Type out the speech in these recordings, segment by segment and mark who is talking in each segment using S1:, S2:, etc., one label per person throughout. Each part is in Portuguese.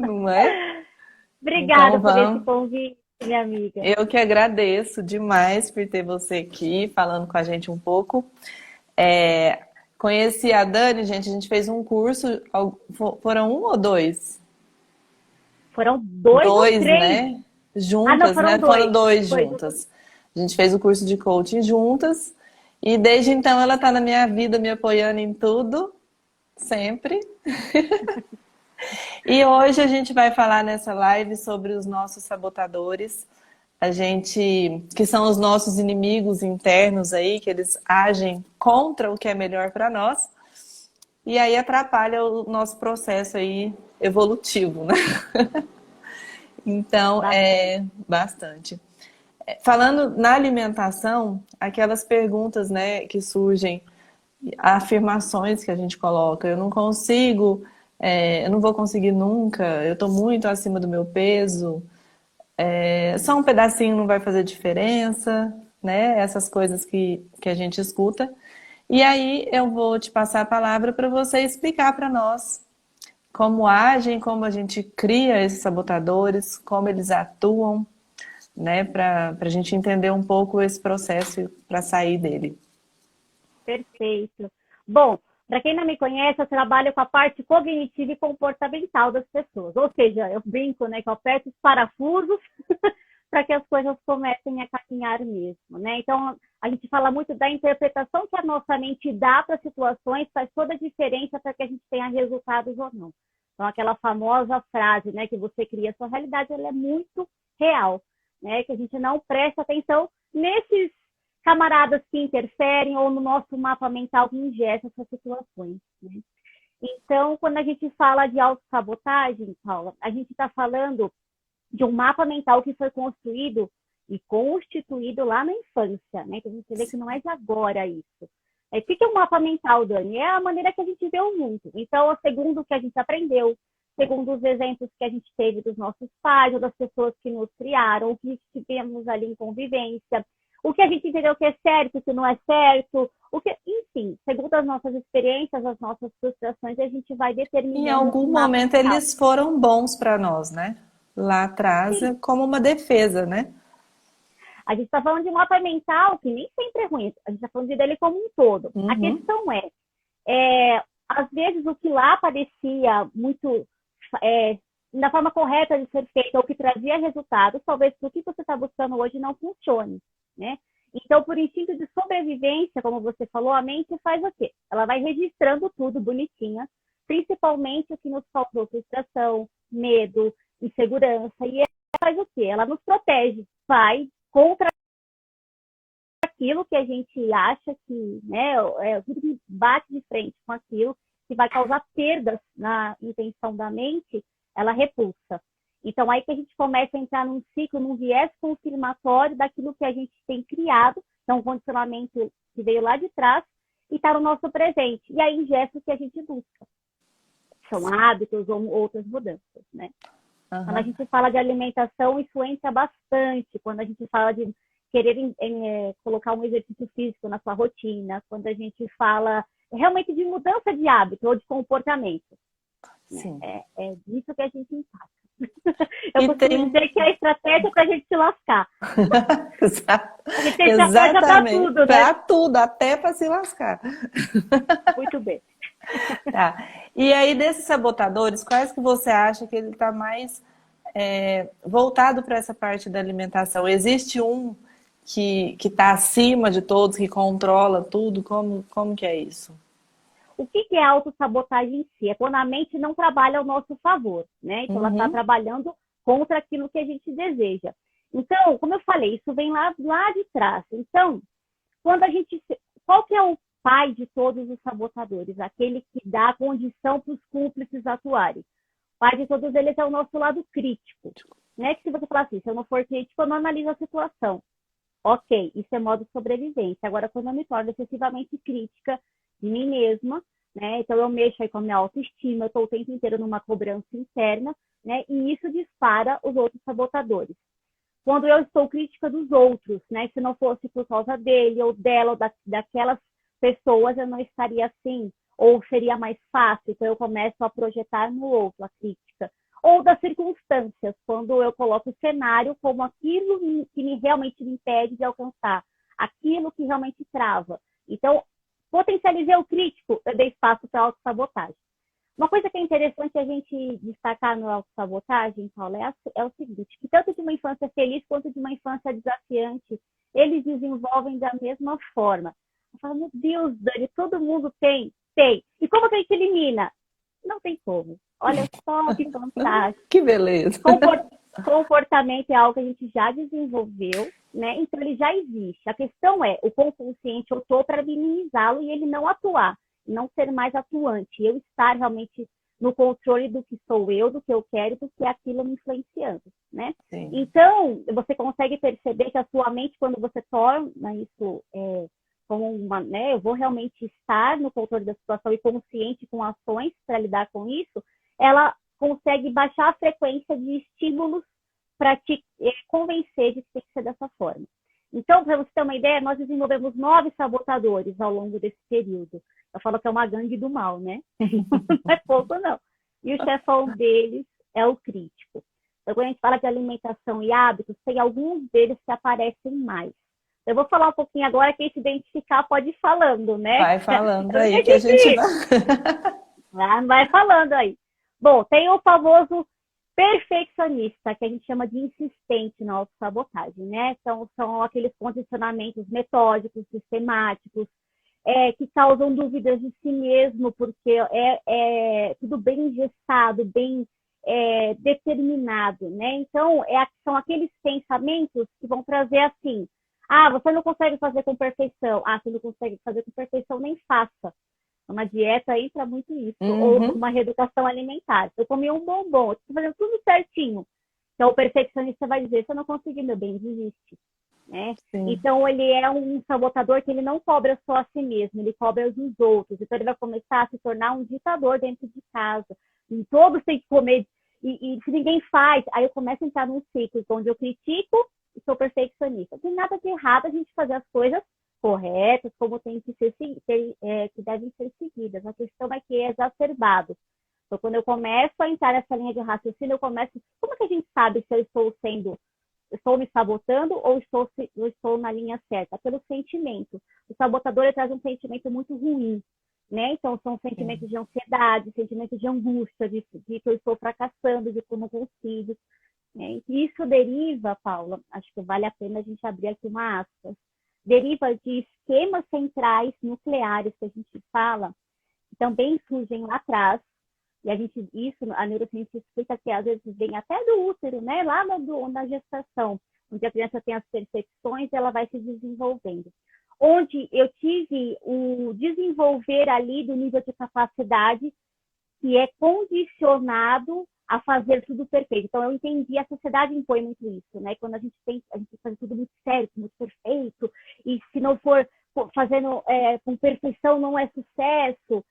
S1: Não é? Então
S2: Obrigada por esse
S1: vamos.
S2: convite, minha amiga.
S1: Eu que agradeço demais por ter você aqui falando com a gente um pouco. É, conheci a Dani, gente, a gente fez um curso, foram um ou dois?
S2: Foram dois ou
S1: Dois,
S2: três?
S1: né?
S2: Ah, não,
S1: Juntas,
S2: foram
S1: né? Foram
S2: dois.
S1: dois
S2: Foi.
S1: juntas. A gente fez o curso de coaching juntas e desde então ela tá na minha vida, me apoiando em tudo, sempre. E hoje a gente vai falar nessa live sobre os nossos sabotadores, a gente, que são os nossos inimigos internos aí, que eles agem contra o que é melhor para nós, e aí atrapalha o nosso processo aí evolutivo, né? Então,
S2: Bastante.
S1: é bastante. Falando na alimentação, aquelas perguntas, né, que surgem, afirmações que a gente coloca, eu não consigo, eu não vou conseguir nunca, eu estou muito acima do meu peso, só um pedacinho não vai fazer diferença, né? Essas coisas que a gente escuta. E aí eu vou te passar a palavra para você explicar para nós como agem, como a gente cria esses sabotadores, como eles atuam, né? Para a gente entender um pouco esse processo para sair dele.
S2: Perfeito. Bom, para quem não me conhece, eu trabalho com a parte cognitiva e comportamental das pessoas. Ou seja, eu brinco, né, que eu aperto os parafusos para que as coisas comecem a caminhar mesmo, né? Então, a gente fala muito da interpretação que a nossa mente dá para situações, faz toda a diferença para que a gente tenha resultados ou não. Então, aquela famosa frase, né, que você cria a sua realidade, ela é muito real, né? Que a gente não presta atenção nesses camaradas que interferem ou no nosso mapa mental que ingessa essas situações, né? Então, quando a gente fala de autossabotagem, Paula, a gente está falando de um mapa mental que foi construído e constituído lá na infância, né? Que a gente vê que não é de agora isso. O que é um mapa mental, Dani? É a maneira que a gente vê o mundo. Então, segundo o que a gente aprendeu, segundo os exemplos que a gente teve dos nossos pais ou das pessoas que nos criaram, o que tivemos ali em convivência, o que a gente entendeu que é certo, que não é certo, enfim, segundo as nossas experiências, as nossas frustrações, a gente vai
S1: Em
S2: determinando esse
S1: algum
S2: mapa
S1: momento
S2: mental.
S1: eles foram bons para nós, né? Lá atrás,
S2: Sim,
S1: como uma defesa, né?
S2: a gente está falando de um mapa mental que nem sempre é ruim, a gente está falando dele como um todo. A
S1: Uhum.
S2: questão às vezes o que lá parecia muito da forma correta de ser feito ou que trazia resultados, talvez o que você está buscando hoje não funcione, né? Então, por instinto de sobrevivência, como você falou, a mente faz o quê? Ela vai registrando tudo bonitinha, principalmente o que nos causou frustração, medo, insegurança, e ela faz o quê? Ela nos protege, vai contra aquilo que a gente acha que, né, tudo que bate de frente com aquilo que vai causar perdas na intenção da mente, ela repulsa. Então, aí que a gente começa a entrar num ciclo, num viés confirmatório daquilo que a gente tem criado, então, um condicionamento que veio lá de trás e está no nosso presente. E aí, ingesta o que a gente busca. São hábitos ou outras mudanças, né? Quando a
S1: Aham.
S2: gente fala de alimentação, isso entra bastante. Quando a gente fala de querer colocar um exercício físico na sua rotina, quando a gente fala realmente de mudança de hábito ou de comportamento, né?
S1: Sim.
S2: É disso que a gente impacta. Eu
S1: E
S2: costumo
S1: tem.
S2: dizer que é a estratégia para a gente se lascar. A gente tem estratégia para
S1: Exatamente.
S2: tudo, né?
S1: Para tudo, até para se lascar.
S2: Muito bem.
S1: Tá. E aí, desses sabotadores, quais que você acha que ele está mais voltado para essa parte da alimentação? Existe um que está acima de todos, que controla tudo? Como que é isso?
S2: O que é autossabotagem em si? É quando a mente não trabalha ao nosso favor, né? Então, ela está
S1: Uhum.
S2: trabalhando contra aquilo que a gente deseja. Então, como eu falei, isso vem lá de trás. Então, quando a gente. Qual que é o pai de todos os sabotadores? Aquele que dá condição para os cúmplices atuarem. O pai de todos eles é o nosso lado crítico. Né? Que se você falar assim, se eu não for crítico, eu não analiso a situação. Ok, isso é modo de sobrevivência. Agora, quando eu me torno excessivamente crítica de mim mesma, né? Então eu mexo aí com a minha autoestima, eu estou o tempo inteiro numa cobrança interna, né? E isso dispara os outros sabotadores. Quando eu estou crítica dos outros, né? Se não fosse por causa dele ou dela ou daquelas pessoas, eu não estaria assim. Ou seria mais fácil, então eu começo a projetar no outro a crítica. ou das circunstâncias, quando eu coloco o cenário como aquilo que realmente me impede de alcançar, aquilo que realmente trava. Então, potencializei o crítico, eu dei espaço para a autossabotagem. Uma coisa que é interessante a gente destacar no autossabotagem, Paula, é o seguinte, que tanto de uma infância feliz quanto de uma infância desafiante, eles desenvolvem da mesma forma. Eu falo, meu Deus, Dani, todo mundo tem? Tem. E como que a gente elimina? Não tem como. Olha só que fantástico.
S1: Que beleza.
S2: Comportamento é algo que a gente já desenvolveu, né? Então ele já existe. A questão é, o consciente eu estou para minimizá-lo e ele não atuar, não ser mais atuante, eu estar realmente no controle do que sou eu, do que eu quero, do que aquilo me influenciando, né?
S1: Sim.
S2: Então, você consegue perceber que a sua mente, quando você torna isso como uma, né? Eu vou realmente estar no controle da situação e consciente com ações para lidar com isso, ela consegue baixar a frequência de estímulos para te convencer de que tem que ser dessa forma. Então, para você ter uma ideia, nós desenvolvemos 9 sabotadores ao longo desse período. Eu falo que é uma gangue do mal, né? Não é pouco, não. E o chefão deles é o crítico. Então, quando a gente fala de alimentação e hábitos, tem alguns deles que aparecem mais. Eu vou falar um pouquinho agora, quem se identificar pode ir falando, né?
S1: Vai falando aí que a gente vai.
S2: Vai falando aí. Bom, tem o famoso perfeccionista, que a gente chama de insistente na autossabotagem, né? Então, são aqueles condicionamentos metódicos, sistemáticos, que causam dúvidas de si mesmo, porque é tudo bem engessado, bem determinado, né? Então, são aqueles pensamentos que vão trazer assim, você não consegue fazer com perfeição. Você não consegue fazer com perfeição, nem faça. Uma dieta entra muito isso. Ou uma reeducação alimentar. Eu comi um bombom, eu estou fazendo tudo certinho. Então, o perfeccionista vai dizer, se eu não conseguir, meu bem, desiste. Né? Então, ele é um sabotador que ele não cobra só a si mesmo, ele cobra os outros. Então, ele vai começar a se tornar um ditador dentro de casa. E todos têm que comer. E se ninguém faz, aí eu começo a entrar num ciclo onde eu critico e sou perfeccionista. Não tem nada de errado a gente fazer as coisas corretas, como tem que ser, que devem ser seguidas. A questão é que é exacerbado. Então, quando eu começo a entrar nessa linha de raciocínio, como que a gente sabe se eu estou me sabotando ou estou na linha certa? Pelo sentimento. O sabotador traz um sentimento muito ruim, né? Então, são sentimentos de ansiedade, sentimentos de angústia, de que eu estou fracassando, de que eu não consigo. Né? E isso deriva, Paula, acho que vale a pena a gente abrir aqui uma aspas, deriva de esquemas centrais nucleares que a gente fala, que também surgem lá atrás, e a neurociência explica que às vezes vem até do útero, né? Lá na gestação, onde a criança tem as percepções, ela vai se desenvolvendo. Onde eu tive o desenvolver ali do nível de capacidade que é condicionado a fazer tudo perfeito. Então, eu entendi, a sociedade impõe muito isso, né? Quando a gente faz tudo muito certo, muito perfeito, e se não for fazendo com perfeição, não é sucesso.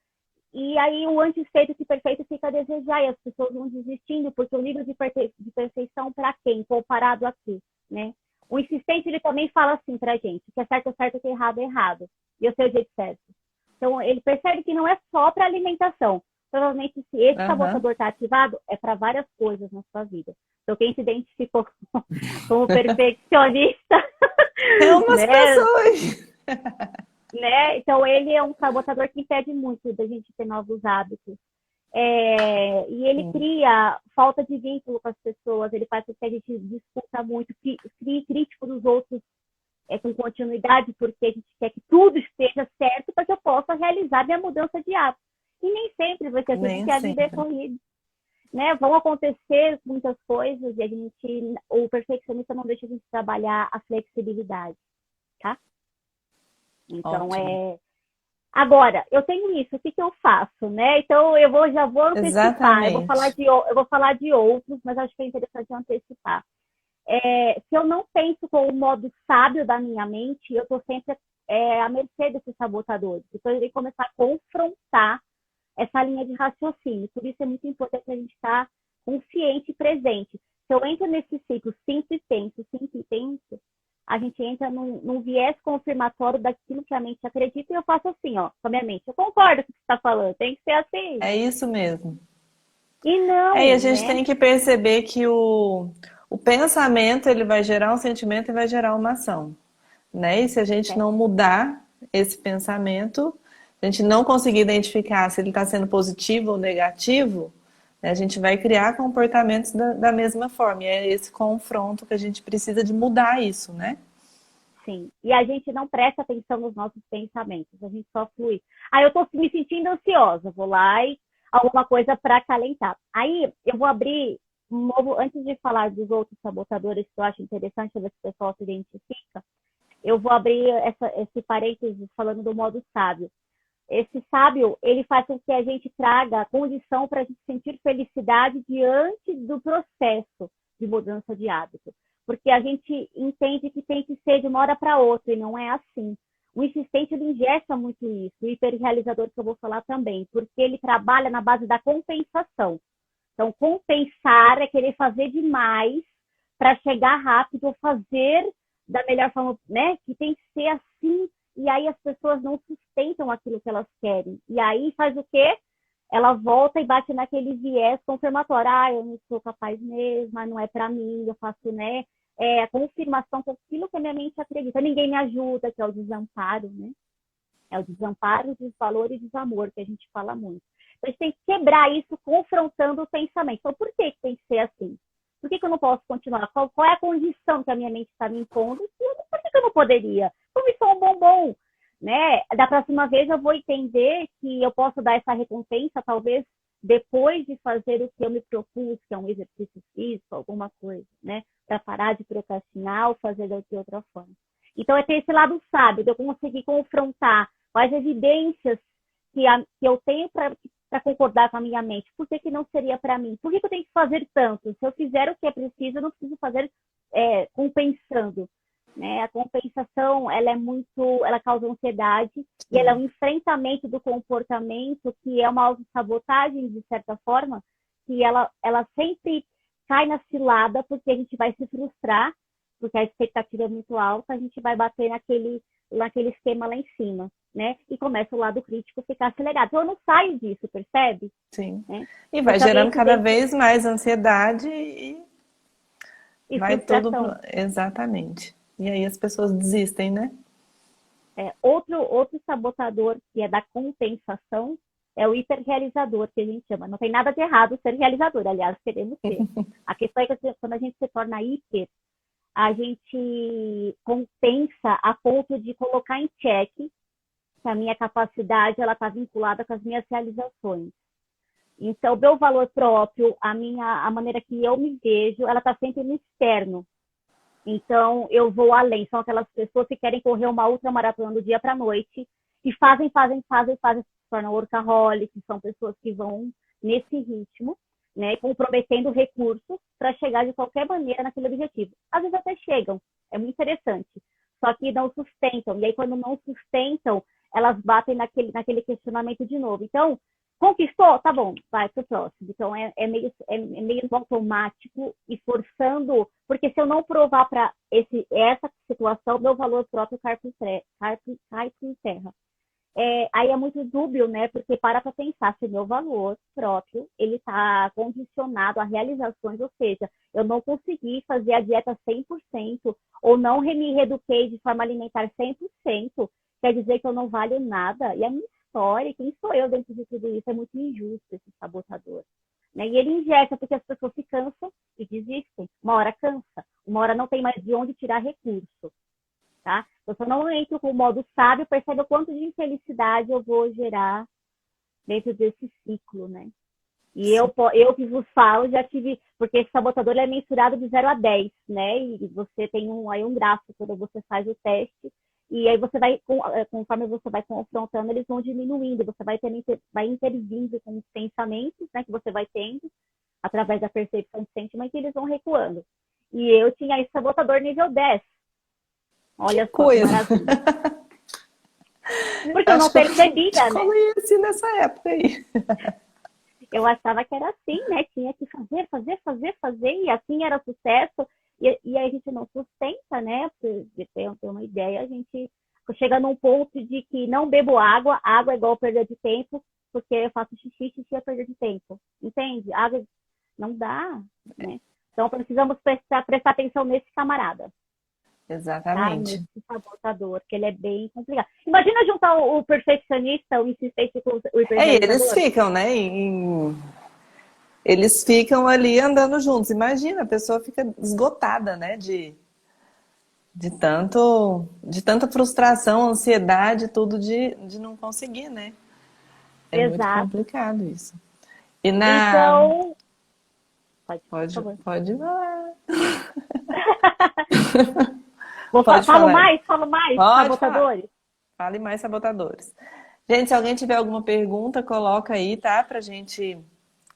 S2: E aí, o antes feito que perfeito fica a desejar, e as pessoas vão desistindo, porque o nível de perfeição para quem? Comparado a quê, né? O insistente, ele também fala assim pra gente, que é certo é certo, que é errado é errado. E eu sei o jeito certo. Então, ele percebe que não é só para alimentação. Provavelmente, se esse sabotador está ativado, é para várias coisas na sua vida. Então, quem se identificou como perfeccionista...
S1: É umas pessoas!
S2: Né? Então, ele é um sabotador que impede muito da gente ter novos hábitos. E ele cria falta de vínculo com as pessoas, ele faz com que a gente discuta muito, crie crítico dos outros com continuidade, porque a gente quer que tudo esteja certo para que eu possa realizar minha mudança de hábito. E nem sempre vai ser assim, porque a vida é corrida. Né? Vão acontecer muitas coisas e o perfeccionista não deixa a gente trabalhar a flexibilidade, tá? Então, Agora, eu tenho isso, o que eu faço, né? Então, já vou antecipar. Eu vou falar de outros, mas acho que é interessante antecipar. Se eu não penso com o modo sábio da minha mente, eu estou sempre à mercê desses sabotadores. Então, eu tenho que começar a confrontar essa linha de raciocínio. Por isso é muito importante a gente estar consciente e presente. Se eu entro nesse ciclo sempre penso, a gente entra num viés confirmatório daquilo que a mente acredita, e eu faço assim, ó, com a minha mente. Eu concordo com o que você está falando, tem que ser assim.
S1: É isso mesmo.
S2: E
S1: E a
S2: não,
S1: gente
S2: né?
S1: tem que perceber que o pensamento ele vai gerar um sentimento e vai gerar uma ação, né? E se a gente
S2: É,
S1: não mudar esse pensamento, a gente não conseguir identificar se ele está sendo positivo ou negativo, né, a gente vai criar comportamentos da mesma forma. E é esse confronto que a gente precisa de mudar isso, né?
S2: sim. E a gente não presta atenção nos nossos pensamentos, a gente só flui. Aí eu tô me sentindo ansiosa, vou lá e alguma coisa para acalentar. Aí eu vou abrir um novo, antes de falar dos outros sabotadores que eu acho interessante, ver se o pessoal se identifica, eu vou abrir esse parênteses falando do modo sábio. Esse sábio, ele faz com que a gente traga a condição para a gente sentir felicidade diante do processo de mudança de hábito. Porque a gente entende que tem que ser de uma hora para outra, e não é assim. O insistente, ele ingesta muito isso. O hiperrealizador, que eu vou falar também, porque ele trabalha na base da compensação. Então, compensar é querer fazer demais para chegar rápido ou fazer da melhor forma, né? Que tem que ser assim. E aí as pessoas não sustentam aquilo que elas querem. E aí faz o quê? Ela volta e bate naquele viés confirmatório. Ah, eu não sou capaz mesmo, não é para mim, eu faço, né? É a confirmação com aquilo que a minha mente acredita. Ninguém me ajuda, que é o desamparo, né? É o desamparo, o desvalor e o desamor, que a gente fala muito. Então, a gente tem que quebrar isso confrontando o pensamento. Então, por que tem que ser assim? Por que eu não posso continuar? Qual é a condição que a minha mente está me impondo? Por que eu não poderia? Como sou um bombom, né? Da próxima vez eu vou entender que eu posso dar essa recompensa, talvez depois de fazer o que eu me propus, que é um exercício físico, alguma coisa, né? Para parar de procrastinar ou fazer de outra forma. Então, é ter esse lado sábio, de eu conseguir confrontar quais evidências que eu tenho para concordar com a minha mente. Por que não seria para mim? Por que eu tenho que fazer tanto? Se eu fizer o que é preciso, eu não preciso fazer compensando. Né? A compensação, ela causa ansiedade e ela é um enfrentamento do comportamento que é uma autossabotagem, de certa forma, que ela sempre cai na cilada porque a gente vai se frustrar, porque a expectativa é muito alta, a gente vai bater naquele esquema lá em cima, né? E começa o lado crítico ficar acelerado. Então eu não saio disso, percebe?
S1: Sim.
S2: Né?
S1: E vai
S2: Porque alguém
S1: gerando
S2: se
S1: cada
S2: identifica
S1: vez mais ansiedade e
S2: e
S1: vai tudo.
S2: frustração.
S1: Exatamente. E aí as pessoas desistem, né?
S2: Outro sabotador que é da compensação é o hiperrealizador, que a gente chama. Não tem nada de errado ser realizador, aliás, queremos ser. A questão é que quando a gente se torna hiper, a gente compensa a ponto de colocar em xeque que a minha capacidade ela está vinculada com as minhas realizações. Então, o meu valor próprio, a maneira que eu me vejo, ela está sempre no externo. Então, eu vou além. São aquelas pessoas que querem correr uma ultramaratona do dia para a noite e fazem, se tornam workaholics, são pessoas que vão nesse ritmo, né, comprometendo recursos para chegar de qualquer maneira naquele objetivo. Às vezes até chegam, é muito interessante, só que não sustentam. E aí, quando não sustentam, elas batem naquele questionamento de novo. Então, conquistou? Tá bom, vai pro próximo. Então, é meio automático e forçando, porque se eu não provar para essa situação, meu valor próprio cai por terra. Aí é muito dúbio, né? Porque para pensar se meu valor próprio ele está condicionado a realizações, ou seja, eu não consegui fazer a dieta 100% ou não me reeduquei de forma alimentar 100%, quer dizer que eu não valho nada. E a minha história, quem sou eu dentro de tudo isso, é muito injusto esse sabotador. Né? E ele injeta porque as pessoas se cansam e desistem. Uma hora cansa, uma hora não tem mais de onde tirar recurso. Tá? Então, se eu não entro com o modo sábio, percebe o quanto de infelicidade eu vou gerar dentro desse ciclo, né? E eu que vos falo, já tive, porque esse sabotador é mensurado de 0 a 10, né? E você tem aí um gráfico quando você faz o teste, e aí você vai, conforme você vai confrontando, eles vão diminuindo, você vai intervindo com os pensamentos, né, que você vai tendo, através da percepção de sentimento, e eles vão recuando. E eu tinha esse sabotador nível 10.
S1: Que
S2: Olha só que
S1: coisa!
S2: maravilha. Porque eu
S1: Acho
S2: não
S1: que eu não te
S2: percebia, né?
S1: conheci nessa época aí.
S2: Eu achava que era assim, né? Tinha que fazer, e assim era sucesso. E a gente não sustenta, né? Pra ter uma ideia, a gente chega num ponto de que não bebo água, água é igual perda de tempo, porque eu faço xixi é perda de tempo. entende? Água não dá, né? Então precisamos prestar atenção nesse camarada. Tá?
S1: Exatamente.
S2: Nesse sabotador, que ele é bem complicado. Imagina juntar o perfeccionista, o insistente com o
S1: É, e eles
S2: hiperrealizador.
S1: ficam, né? Eles ficam ali andando juntos. Imagina, a pessoa fica esgotada, né? De tanta frustração, ansiedade, tudo de não conseguir, né? É muito
S2: Exato.
S1: complicado isso. E na.
S2: Então, pode, por
S1: Pode,
S2: favor.
S1: pode falar. Pode
S2: Falo
S1: falar.
S2: mais,
S1: Pode falar.
S2: sabotadores.
S1: Fale mais, sabotadores. Gente, se alguém tiver alguma pergunta, coloca aí, tá? Pra gente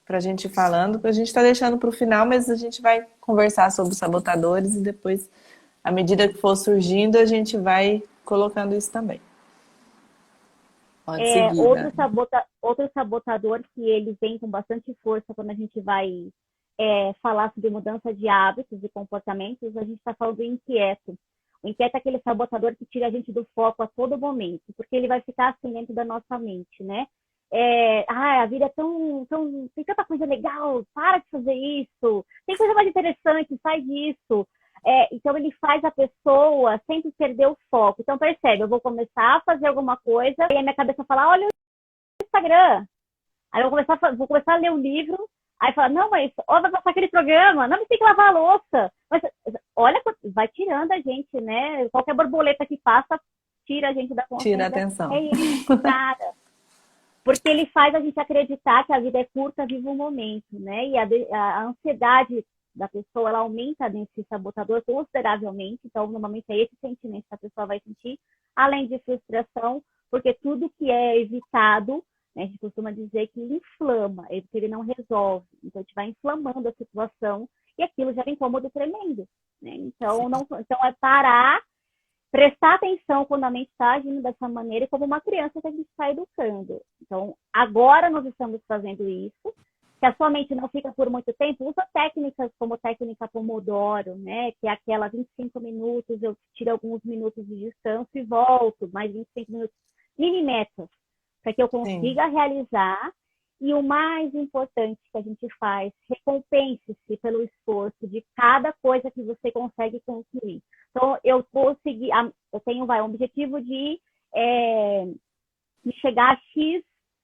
S1: ir falando. A gente tá deixando pro final, mas a gente vai conversar sobre os sabotadores e depois, à medida que for surgindo, a gente vai colocando isso também. Pode seguir,
S2: Outro,
S1: Dani.
S2: outro sabotador que ele vem com bastante força quando a gente vai falar sobre mudança de hábitos e comportamentos, a gente está falando do inquieto. O inquieto é aquele sabotador que tira a gente do foco a todo momento, porque ele vai ficar assim dentro da nossa mente, né? A vida é tão. Tem tanta coisa legal, para de fazer isso. Tem coisa mais interessante, sai disso. Então ele faz a pessoa sempre perder o foco. Então percebe, eu vou começar a fazer alguma coisa e a minha cabeça fala, olha o Instagram. Aí eu vou começar a ler um livro. Aí fala, não, mas vai passar aquele programa, não, mas tem que lavar a louça. Mas olha, vai tirando a gente, né? Qualquer borboleta que passa, tira a gente da
S1: Tira a
S2: consciência.
S1: atenção.
S2: É isso, cara. Porque ele faz a gente acreditar que a vida é curta, viva o momento, né? E a ansiedade da pessoa, ela aumenta nesse sabotador consideravelmente. Então, normalmente é esse sentimento que a pessoa vai sentir, além de frustração, porque tudo que é evitado, né, a gente costuma dizer que inflama, que ele não resolve. Então, a gente vai inflamando a situação e aquilo gera incômodo tremendo, né? Então, então é parar, prestar atenção quando a mente está agindo dessa maneira, como uma criança que a gente está educando. Então, agora nós estamos fazendo isso. Se a sua mente não fica por muito tempo, usa técnicas como técnica Pomodoro, né? Que é aquela 25 minutos, eu tiro alguns minutos de descanso e volto, mais 25 minutos, mini metas, para que eu consiga realizar. E o mais importante que a gente faz, recompense-se pelo esforço de cada coisa que você consegue concluir. Então, eu tenho um objetivo de chegar a X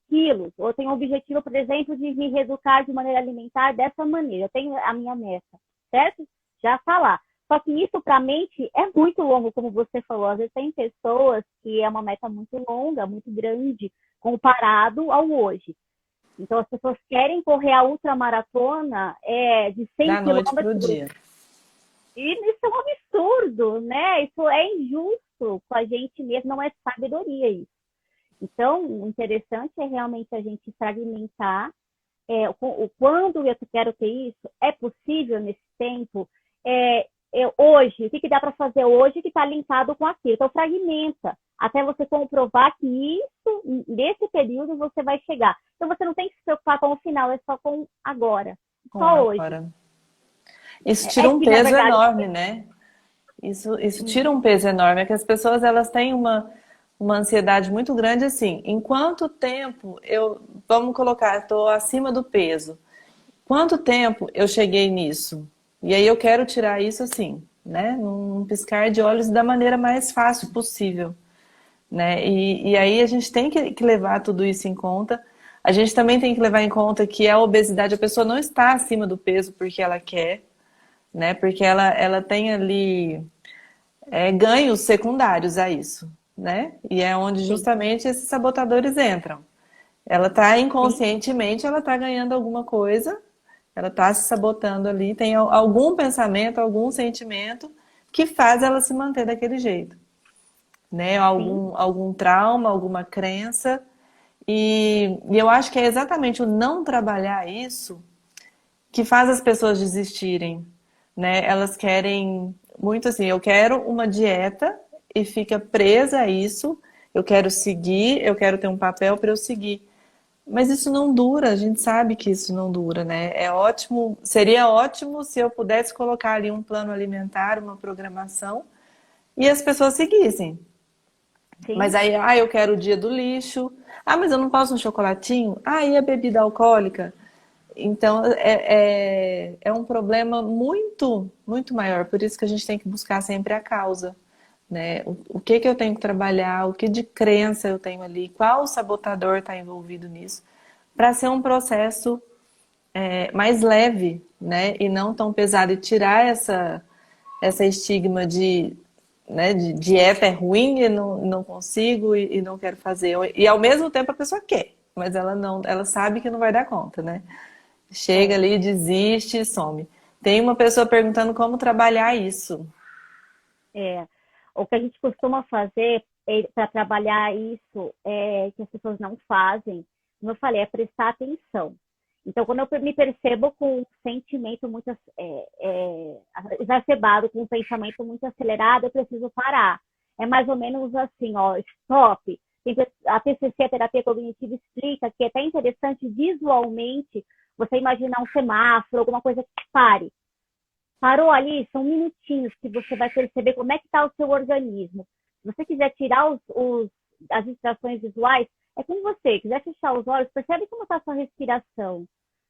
S2: quilos. Ou eu tenho um objetivo, por exemplo, de me reeducar de maneira alimentar dessa maneira. Eu tenho a minha meta, certo? Já está lá. Só que isso, para a mente, é muito longo, como você falou. Às vezes tem pessoas que é uma meta muito longa, muito grande, comparado ao hoje. Então, as pessoas querem correr a ultramaratona de 100
S1: Da noite pro
S2: quilômetros.
S1: dia.
S2: E isso é um absurdo, né? Isso é injusto com a gente mesmo, não é sabedoria isso. Então, o interessante é realmente a gente fragmentar quando eu quero ter isso, é possível nesse tempo, hoje, o que dá para fazer hoje que está linkado com aquilo? Então, fragmenta, até você comprovar que isso, nesse período, você vai chegar. Então, você não tem que se preocupar com o final, é só com agora, só hoje.
S1: Isso tira um peso enorme, né? Isso tira um peso enorme, é que as pessoas elas têm uma ansiedade muito grande assim. Em quanto tempo vamos colocar, estou acima do peso. Quanto tempo eu cheguei nisso? E aí eu quero tirar isso assim, né? Num piscar de olhos da maneira mais fácil possível, né? E aí a gente tem que levar tudo isso em conta. A gente também tem que levar em conta que a obesidade, a pessoa não está acima do peso porque ela quer, né? Porque ela tem ali ganhos secundários a isso, né? E é onde justamente esses sabotadores entram. Ela está inconscientemente, ela está ganhando alguma coisa, ela está se sabotando ali, tem algum pensamento, algum sentimento que faz ela se manter daquele jeito, né? Algum trauma, alguma crença. E eu acho que é exatamente o não trabalhar isso que faz as pessoas desistirem, né? Elas querem muito assim, eu quero uma dieta e fica presa a isso, eu quero seguir, eu quero ter um papel para eu seguir. Mas isso não dura, a gente sabe que isso não dura, né? Seria ótimo se eu pudesse colocar ali um plano alimentar, uma programação, e as pessoas seguissem. Sim. Mas aí, eu quero o dia do lixo, mas eu não posso um chocolatinho, e a bebida alcoólica? Então, é um problema muito, muito maior. Por isso que a gente tem que buscar sempre a causa, né? O que que eu tenho que trabalhar, o que de crença eu tenho ali, qual sabotador está envolvido nisso, para ser um processo mais leve, né? E não tão pesado. E tirar essa estigma de, né, de dieta é ruim e não consigo e não quero fazer. E ao mesmo tempo a pessoa quer, mas ela não, ela sabe que não vai dar conta, né? Chega
S2: É,
S1: ali, desiste e some. Tem uma pessoa perguntando como trabalhar isso.
S2: é. O que a gente costuma fazer para trabalhar isso, que as pessoas não fazem, como eu falei, é prestar atenção. Então, quando eu me percebo com um sentimento muito exacerbado, com um pensamento muito acelerado, eu preciso parar. É mais ou menos assim, ó, stop. A TCC, a terapia cognitiva, explica que é até interessante visualmente você imaginar um semáforo, alguma coisa que pare. Parou ali, são minutinhos que você vai perceber como é que está o seu organismo. Se você quiser tirar as distrações visuais, é com você. Quiser fechar os olhos, percebe como está a sua respiração,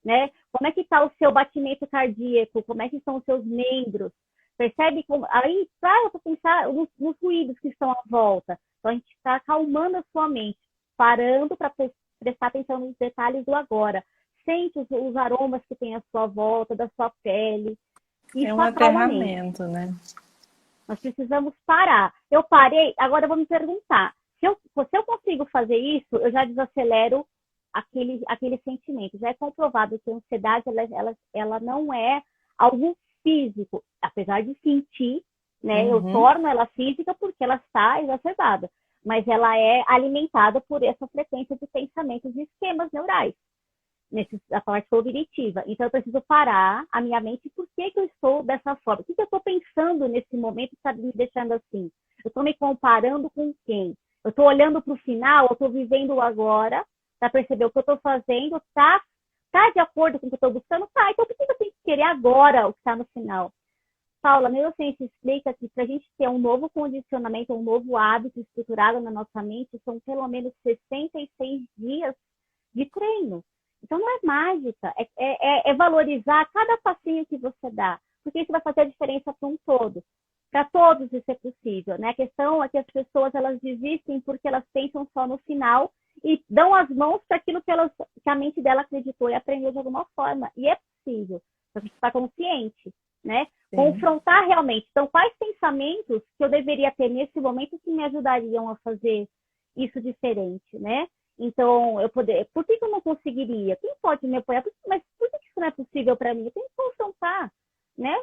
S2: né? Como é que está o seu batimento cardíaco, como é que estão os seus membros. Percebe como... Aí, para pensar nos ruídos que estão à volta. Então, a gente está acalmando a sua mente, parando para prestar atenção nos detalhes do agora. Sente os aromas que tem à sua volta, da sua pele.
S1: É
S2: Isso
S1: um
S2: acalma a mente.
S1: aterramento, né?
S2: Nós precisamos parar. Eu parei, agora eu vou me perguntar. Se eu consigo fazer isso, eu já desacelero aquele sentimento. Já é comprovado que a ansiedade ela não é algo físico, apesar de sentir, né? Eu
S1: Uhum.
S2: torno ela física porque ela está exacerbada, mas ela é alimentada por essa frequência de pensamentos e esquemas neurais a parte cognitiva. Então, eu preciso parar a minha mente. Por que eu estou dessa forma? O que eu estou pensando nesse momento que está me deixando assim? Eu estou me comparando com quem? Eu estou olhando para o final, eu estou vivendo o agora, para perceber o que eu estou fazendo, tá de acordo com o que eu estou buscando? Tá, então por que eu tenho que querer agora o que está no final? Paula, a neurociência explica que para a gente ter um novo condicionamento, um novo hábito estruturado na nossa mente, são pelo menos 66 dias de treino. Então não é mágica, é valorizar cada passinho que você dá, porque isso vai fazer a diferença para um todo. Para todos isso é possível, né? A questão é que as pessoas elas desistem porque elas pensam só no final e dão as mãos para aquilo que a mente dela acreditou e aprendeu de alguma forma. E é possível, a gente está consciente, né?
S1: Sim.
S2: Confrontar realmente. Então, quais pensamentos que eu deveria ter nesse momento que me ajudariam a fazer isso diferente, né? Então, por que eu não conseguiria? Quem pode me apoiar? Mas por que isso não é possível para mim? Eu tenho que confrontar, né?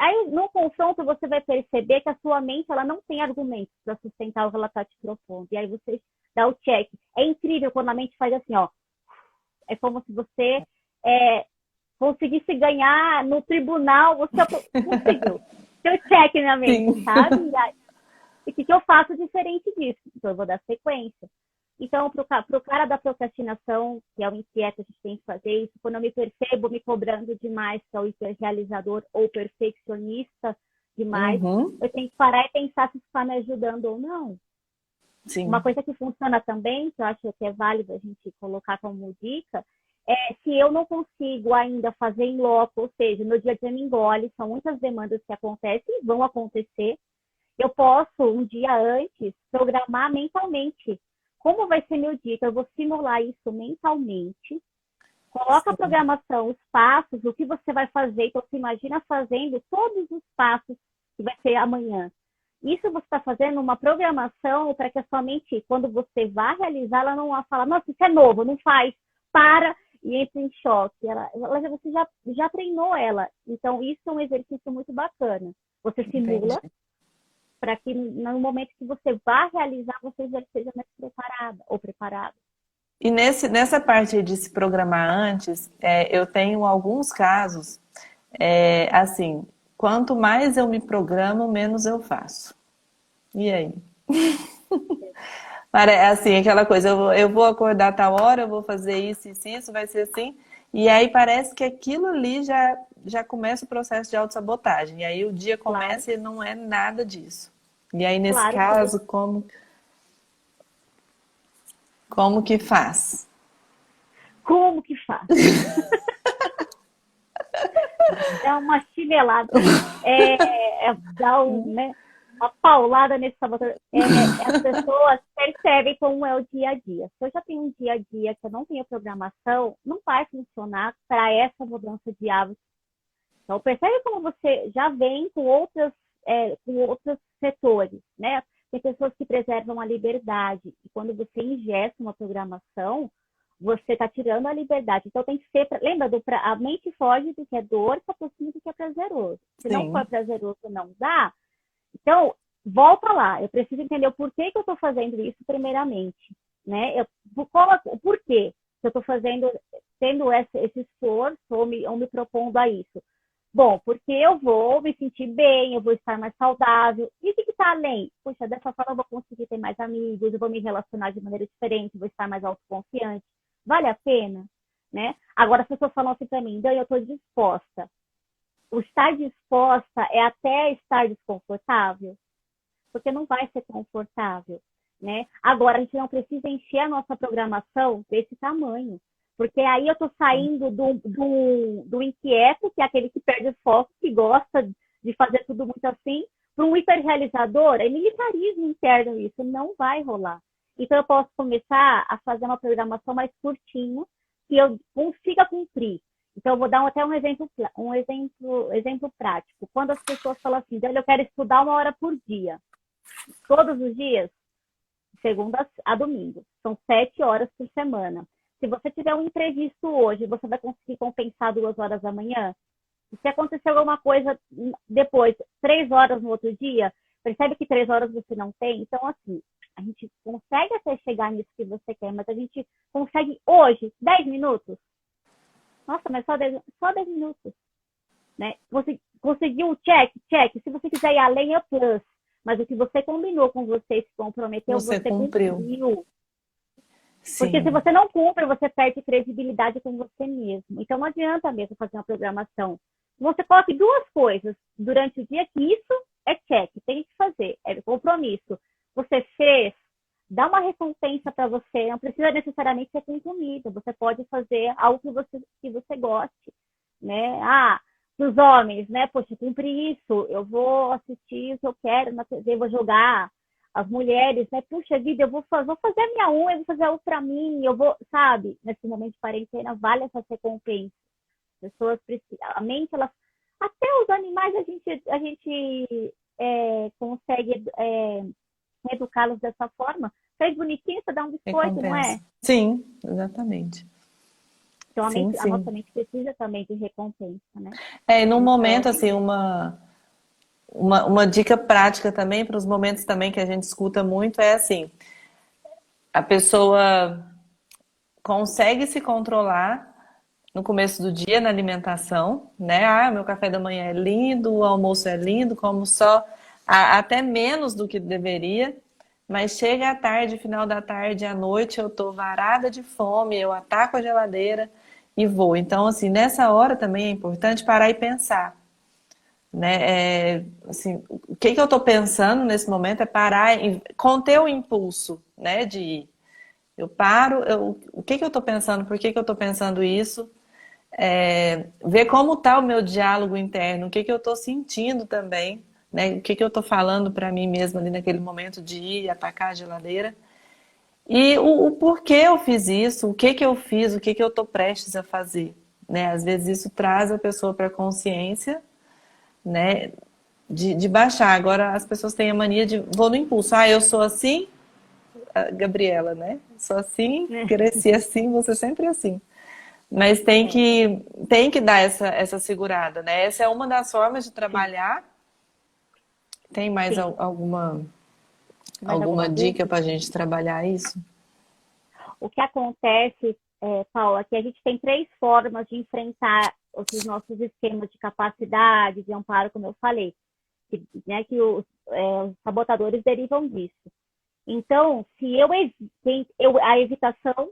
S2: Aí, no confronto, você vai perceber que a sua mente ela não tem argumentos para sustentar o que ela está te propondo. E aí você dá o check. É incrível quando a mente faz assim, ó. É como se você conseguisse ganhar no tribunal. Você conseguiu. Seu check na mente,
S1: Sim.
S2: sabe? E o que eu faço diferente disso? Então, eu vou dar sequência. Então, para o cara da procrastinação, que é o inquieto, a gente tem que fazer isso. Quando eu me percebo me cobrando demais, que é o hiperrealizador ou perfeccionista demais,
S1: Uhum.
S2: eu tenho que parar e pensar se isso está me ajudando ou não. Uma
S1: Sim.
S2: coisa que funciona também, que eu acho que é válido a gente colocar como dica, é se eu não consigo ainda fazer em loco, ou seja, meu dia a dia me engole, são muitas demandas que acontecem e vão acontecer, eu posso, um dia antes, programar mentalmente como vai ser meu dia. Então, eu vou simular isso mentalmente. Coloca a
S1: Sim.
S2: programação, os passos, o que você vai fazer. Então, você imagina fazendo todos os passos que vai ser amanhã. Isso você está fazendo uma programação para que a sua mente, quando você vai realizar, ela não vai falar, nossa, isso é novo, não faz, para e entra em choque. Você já treinou ela. Então, isso é um exercício muito bacana. Você
S1: Entendi.
S2: simula para que no momento que você vá realizar, você já esteja mais preparada ou preparado.
S1: E nessa parte aí de se programar antes, eu tenho alguns casos, assim, quanto mais eu me programo, menos eu faço. E aí? Assim, aquela coisa, eu vou acordar a tal hora, eu vou fazer isso, vai ser assim. E aí parece que aquilo ali já começa o processo de autossabotagem. E aí o dia
S2: Claro,
S1: começa e não é nada disso. E aí, nesse
S2: claro, porque
S1: caso, como que faz?
S2: como que faz? Dá uma chinelada, dá né, uma paulada nesse sabotador. As pessoas percebem como é o dia a dia. Se eu já tenho um dia a dia que eu não tenho programação, não vai funcionar para essa mudança de hábito. Então, percebe como você já vem com outros setores, né? Tem pessoas que preservam a liberdade. E quando você ingesta uma programação, você está tirando a liberdade. Então, tem que ser... Lembra, a mente foge do que é dor, se aproxima do que é prazeroso. Se não for
S1: Sim,
S2: prazeroso, não dá. Então, volta lá. Eu preciso entender o porquê que eu estou fazendo isso primeiramente. Né? Por quê que eu estou tendo esse esforço ou me propondo a isso? Bom, porque eu vou me sentir bem, eu vou estar mais saudável. E o que está além? Puxa, dessa forma eu vou conseguir ter mais amigos, eu vou me relacionar de maneira diferente, vou estar mais autoconfiante. Vale a pena? Né? Agora, as pessoas falam assim para mim, eu estou disposta. O estar disposta é até estar desconfortável? Porque não vai ser confortável. Né? Agora, a gente não precisa encher a nossa programação desse tamanho. Porque aí eu estou saindo do inquieto, que é aquele que perde o foco, que gosta de fazer tudo muito assim, para um hiperrealizador. É militarismo interno isso, não vai rolar. Então eu posso começar a fazer uma programação mais curtinha, que eu consiga cumprir. Então eu vou dar até um exemplo prático. Quando as pessoas falam assim, eu quero estudar 1 hora por dia, todos os dias, segunda a domingo, são 7 horas por semana. Se você tiver um imprevisto hoje, você vai conseguir compensar 2 horas da manhã? E se acontecer alguma coisa depois, 3 horas no outro dia, percebe que 3 horas você não tem? Então, assim, a gente consegue até chegar nisso que você quer, mas a gente consegue hoje, 10 minutos? Nossa, mas só 10 minutos. Né? Você conseguiu o check? Check. Se você quiser ir além, é plus. Mas o que você combinou com você e se comprometeu,
S1: você
S2: você
S1: cumpriu.
S2: cumpriu. Porque se
S1: Sim,
S2: você não cumpre, você perde credibilidade com você mesmo. Então não adianta mesmo fazer uma programação. Você coloque 2 coisas durante o dia, que isso é check, tem que fazer, é compromisso. Você fez, dá uma recompensa para você, não precisa necessariamente ser com comida, você pode fazer algo que você goste. Né? Dos homens, né? Poxa, cumpri isso, eu vou assistir o que eu quero na TV, vou jogar. As mulheres, né? Puxa vida, vou fazer a minha unha, eu vou fazer algo para mim, eu vou, sabe? Nesse momento de quarentena, vale essa recompensa. As pessoas precisam, a mente, ela, até os animais a gente consegue educá-los dessa forma. Fez bonitinho, você dá um biscoito, não é?
S1: recompensa. Sim, exatamente.
S2: Então
S1: Sim,
S2: a nossa
S1: sim.
S2: mente precisa também de recompensa, né?
S1: É, e num
S2: Então,
S1: momento, assim, uma dica prática também, para os momentos também que a gente escuta muito, é assim, a pessoa consegue se controlar no começo do dia na alimentação, né? Ah, meu café da manhã é lindo, o almoço é lindo, como só até menos do que deveria, mas chega à tarde, final da tarde, à noite, eu tô varada de fome, eu ataco a geladeira e vou. Então, assim, nessa hora também é importante parar e pensar, né? Assim, o que que eu tô pensando nesse momento é parar e conter o impulso, né, de ir. Eu paro, o que que eu estou pensando, por que que eu estou pensando isso, ver como está o meu diálogo interno, o que que eu estou sentindo também, né? O que que eu estou falando para mim mesma ali naquele momento de ir atacar a geladeira. E o porquê eu fiz isso, o que que eu fiz, o que que eu estou prestes a fazer. Né? Às vezes isso traz a pessoa para a consciência, né? De baixar. Agora as pessoas têm a mania de vou no impulso. Ah, eu sou assim, a Gabriela, né? Sou assim,
S2: né?
S1: cresci assim, você sempre assim. Mas tem
S2: É,
S1: que, tem que dar essa segurada, né? Essa é uma das formas de
S2: sim,
S1: trabalhar. Tem mais
S2: sim. Mais
S1: alguma
S2: alguma
S1: dica
S2: dúvida?
S1: para a gente trabalhar isso?
S2: O que acontece, Paula, é que a gente tem 3 formas de enfrentar os nossos esquemas de capacidade, de amparo, como eu falei, né, que os sabotadores derivam disso. Então, se a evitação,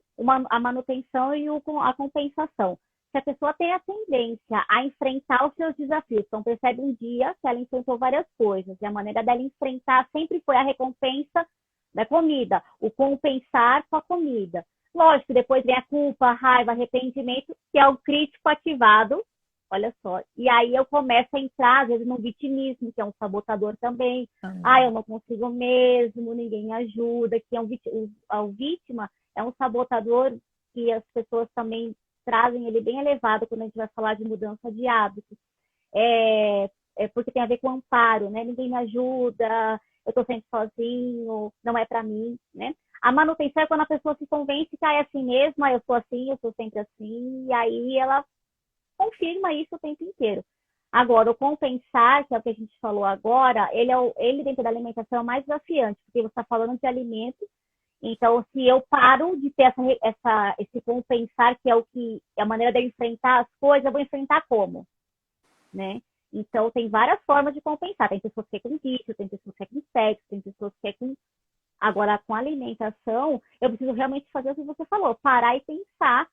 S2: a manutenção e a compensação. Se a pessoa tem a tendência a enfrentar os seus desafios, então percebe um dia que ela enfrentou várias coisas, e a maneira dela enfrentar sempre foi a recompensa da comida, o compensar com a comida. Lógico, depois vem a culpa, a raiva, arrependimento, que é o crítico ativado, Olha só. E aí eu começo a entrar, às vezes, no vitimismo, que é um sabotador também. Ah,
S1: Hum.
S2: eu não consigo mesmo, ninguém me ajuda, que é o vítima é um sabotador que as pessoas também trazem ele bem elevado quando a gente vai falar de mudança de hábitos. Porque tem a ver com amparo, né? Ninguém me ajuda, eu estou sempre sozinho, não é para mim, né? A manutenção é quando a pessoa se convence que é assim mesmo, eu sou assim, eu sou sempre assim, e aí ela confirma isso o tempo inteiro. Agora, o compensar, que é o que a gente falou agora, ele dentro da alimentação é o mais desafiante, porque você está falando de alimentos. Então, se eu paro de ter esse compensar, que é é a maneira de eu enfrentar as coisas, eu vou enfrentar como? Né? Então, tem várias formas de compensar. Tem pessoas que é com vício, tem pessoas que é com sexo, tem pessoas que é com... Agora, com alimentação, eu preciso realmente fazer o que você falou, parar e pensar,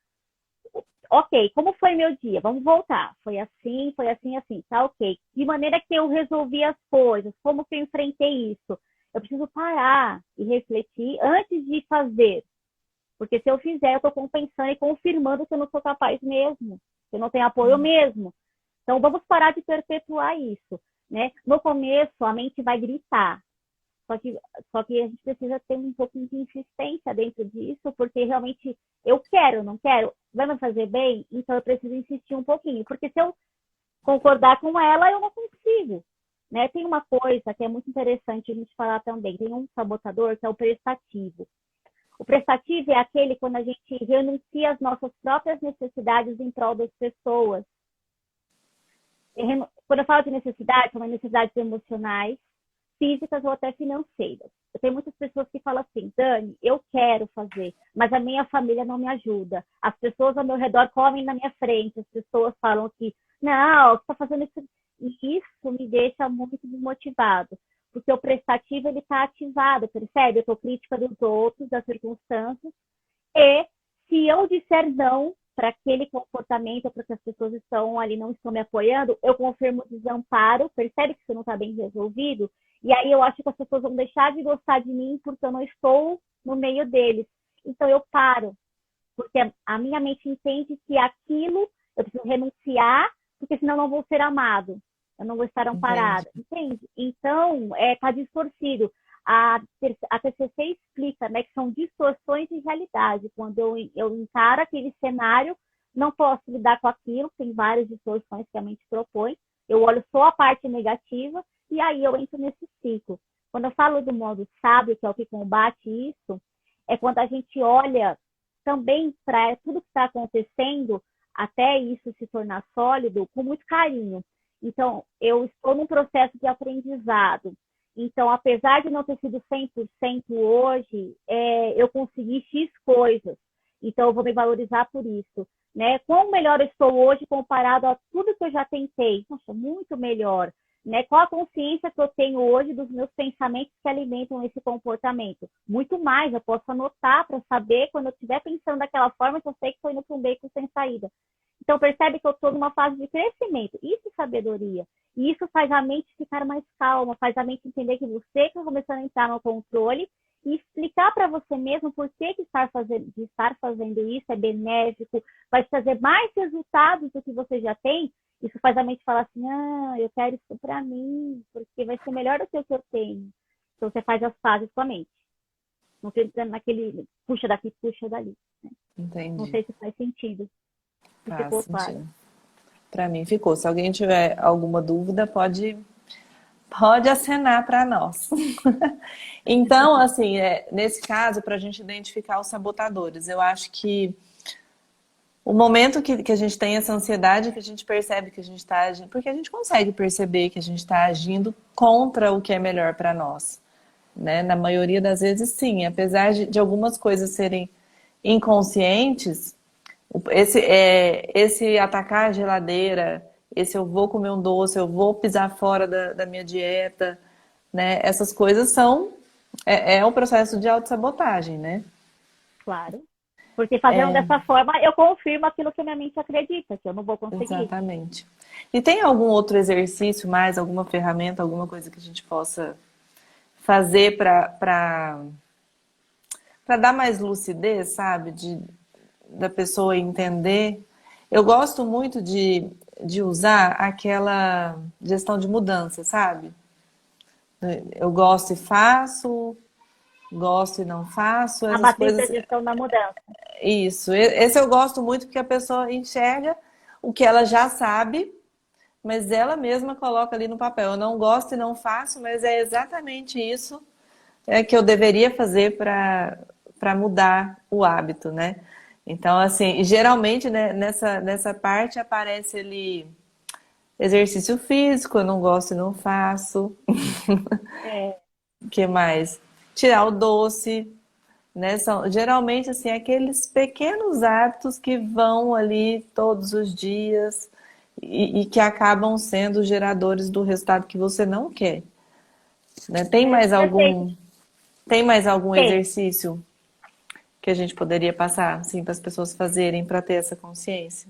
S2: ok, como foi meu dia? Vamos voltar. Foi assim, assim. Tá ok. De maneira que eu resolvi as coisas, como que eu enfrentei isso? Eu preciso parar e refletir antes de fazer. Porque se eu fizer, eu estou compensando e confirmando que eu não sou capaz mesmo, que eu não tenho apoio mesmo. Então, vamos parar de perpetuar isso. Né? No começo, a mente vai gritar. Só que, só que a gente precisa ter um pouquinho de insistência dentro disso, porque realmente eu quero, não quero, vai me fazer bem, então eu preciso insistir um pouquinho. Porque se eu concordar com ela, eu não consigo. Né? Tem uma coisa que é muito interessante a gente falar também. Tem um sabotador que é o prestativo. O prestativo é aquele quando a gente renuncia às nossas próprias necessidades em prol das pessoas. Quando eu falo de necessidades, são necessidades emocionais, físicas ou até financeiras. Eu tenho muitas pessoas que falam assim, Dani, eu quero fazer, mas a minha família não me ajuda. As pessoas ao meu redor comem na minha frente, as pessoas falam que, não, você está fazendo isso. E isso me deixa muito desmotivado, porque o prestativo ele está ativado, percebe? Eu estou crítica dos outros, das circunstâncias, e se eu disser não para aquele comportamento, porque as pessoas estão ali, não estão me apoiando, eu confirmo o desamparo, percebe que isso não está bem resolvido, e aí eu acho que as pessoas vão deixar de gostar de mim porque eu não estou no meio deles. Então eu paro, porque a minha mente entende que aquilo eu preciso renunciar, porque senão eu não vou ser amado, eu não vou estar
S1: Entendi.
S2: amparada, entende? Então, está distorcido. A TCC explica, né, que são distorções de realidade. Quando eu encaro aquele cenário, não posso lidar com aquilo, tem várias distorções que a mente propõe, eu olho só a parte negativa e aí eu entro nesse ciclo. Quando eu falo do modo sábio, que é o que combate isso, é quando a gente olha também para tudo que está acontecendo, até isso se tornar sólido, com muito carinho. Então, eu estou num processo de aprendizado. Então, apesar de não ter sido 100% hoje, eu consegui X coisas. Então, eu vou me valorizar por isso. Né? Quão melhor eu estou hoje comparado a tudo que eu já tentei? Nossa, muito melhor. Né? Qual a consciência que eu tenho hoje dos meus pensamentos que alimentam esse comportamento? Muito mais, eu posso anotar para saber quando eu estiver pensando daquela forma que eu sei que estou indo para um beco sem saída. Então, percebe que eu estou numa fase de crescimento. Isso é sabedoria. E isso faz a mente ficar mais calma, faz a mente entender que você está começando a entrar no controle e explicar para você mesmo por que estar fazendo isso é benéfico, vai trazer mais resultados do que você já tem. Isso faz a mente falar assim, eu quero isso para mim, porque vai ser melhor do que o que eu tenho. Então, você faz as fases com a mente. Não fica naquele puxa daqui, puxa dali. Né? Não
S1: Entendi.
S2: sei se faz sentido. Se
S1: Faz
S2: ficou claro.
S1: sentido. Para mim ficou. Se alguém tiver alguma dúvida, pode acenar para nós. Então, assim, nesse caso, para a gente identificar os sabotadores, eu acho que o momento que a gente tem essa ansiedade, que a gente percebe que a gente está agindo, porque a gente consegue perceber que a gente está agindo contra o que é melhor para nós, né? Na maioria das vezes, sim. Apesar de algumas coisas serem inconscientes, esse atacar a geladeira, esse eu vou comer um doce, eu vou pisar fora da minha dieta, né? Essas coisas é um processo de autossabotagem, né?
S2: Claro. Porque fazendo dessa forma, eu confirmo aquilo que a minha mente acredita, que eu não vou conseguir.
S1: Exatamente. E tem algum outro exercício mais, alguma ferramenta, alguma coisa que a gente possa fazer para dar mais lucidez, sabe? Da pessoa entender. Eu gosto muito de usar aquela gestão de mudança, sabe? Eu gosto e faço, gosto e não faço,
S2: A
S1: essas
S2: matriz da
S1: coisas.
S2: gestão da mudança.
S1: Isso. Esse eu gosto muito porque a pessoa enxerga o que ela já sabe, mas ela mesma coloca ali no papel. Eu não gosto e não faço, mas é exatamente isso que eu deveria fazer para mudar o hábito, né? Então, assim, geralmente, né, nessa parte aparece ali exercício físico, eu não gosto e não faço.
S2: É,
S1: O que mais? Tirar o doce, né? São geralmente assim aqueles pequenos hábitos que vão ali todos os dias e que acabam sendo geradores do resultado que você não quer, né?
S2: perfeito.
S1: Tem mais algum
S2: Tem,
S1: exercício que a gente poderia passar assim para as pessoas fazerem para ter essa consciência?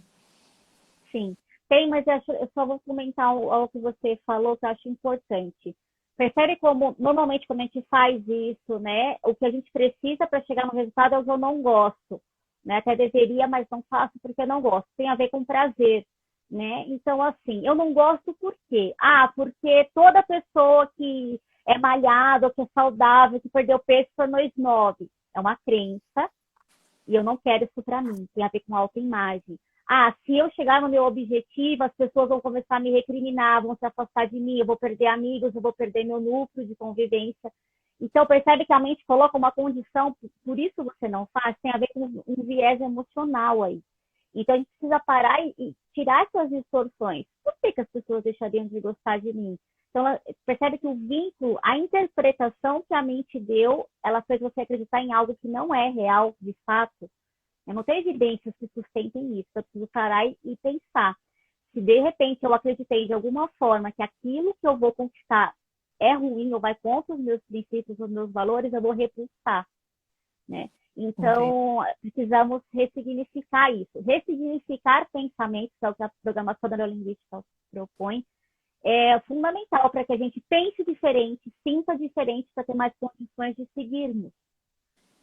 S2: sim. Tem, mas eu só vou comentar algo que você falou que eu acho importante. Percebe como, normalmente, quando a gente faz isso, né? O que a gente precisa para chegar no resultado é o que eu não gosto, né? Até deveria, mas não faço porque eu não gosto. Tem a ver com prazer, né? Então, assim, eu não gosto por quê? Ah, porque toda pessoa que é malhada, ou que é saudável, que perdeu peso, tornou snob. É uma crença e eu não quero isso para mim. Tem a ver com autoimagem. Ah, se eu chegar no meu objetivo, as pessoas vão começar a me recriminar, vão se afastar de mim, eu vou perder amigos, eu vou perder meu núcleo de convivência. Então, percebe que a mente coloca uma condição, por isso você não faz, tem a ver com um viés emocional aí. Então, a gente precisa parar e tirar essas distorções. Por que, que as pessoas deixariam de gostar de mim? Então, percebe que o vínculo, a interpretação que a mente deu, ela fez você acreditar em algo que não é real, de fato. Eu não tenho evidências que sustentem isso. Eu preciso parar e pensar. Se de repente eu acreditei de alguma forma que aquilo que eu vou conquistar é ruim ou vai contra os meus princípios, os meus valores, eu vou repulsar, né?
S1: Entendi.
S2: Então, precisamos ressignificar isso. Ressignificar pensamentos, que é o que a programação da neurolinguística propõe, é fundamental para que a gente pense diferente, sinta diferente, para ter mais condições de seguirmos.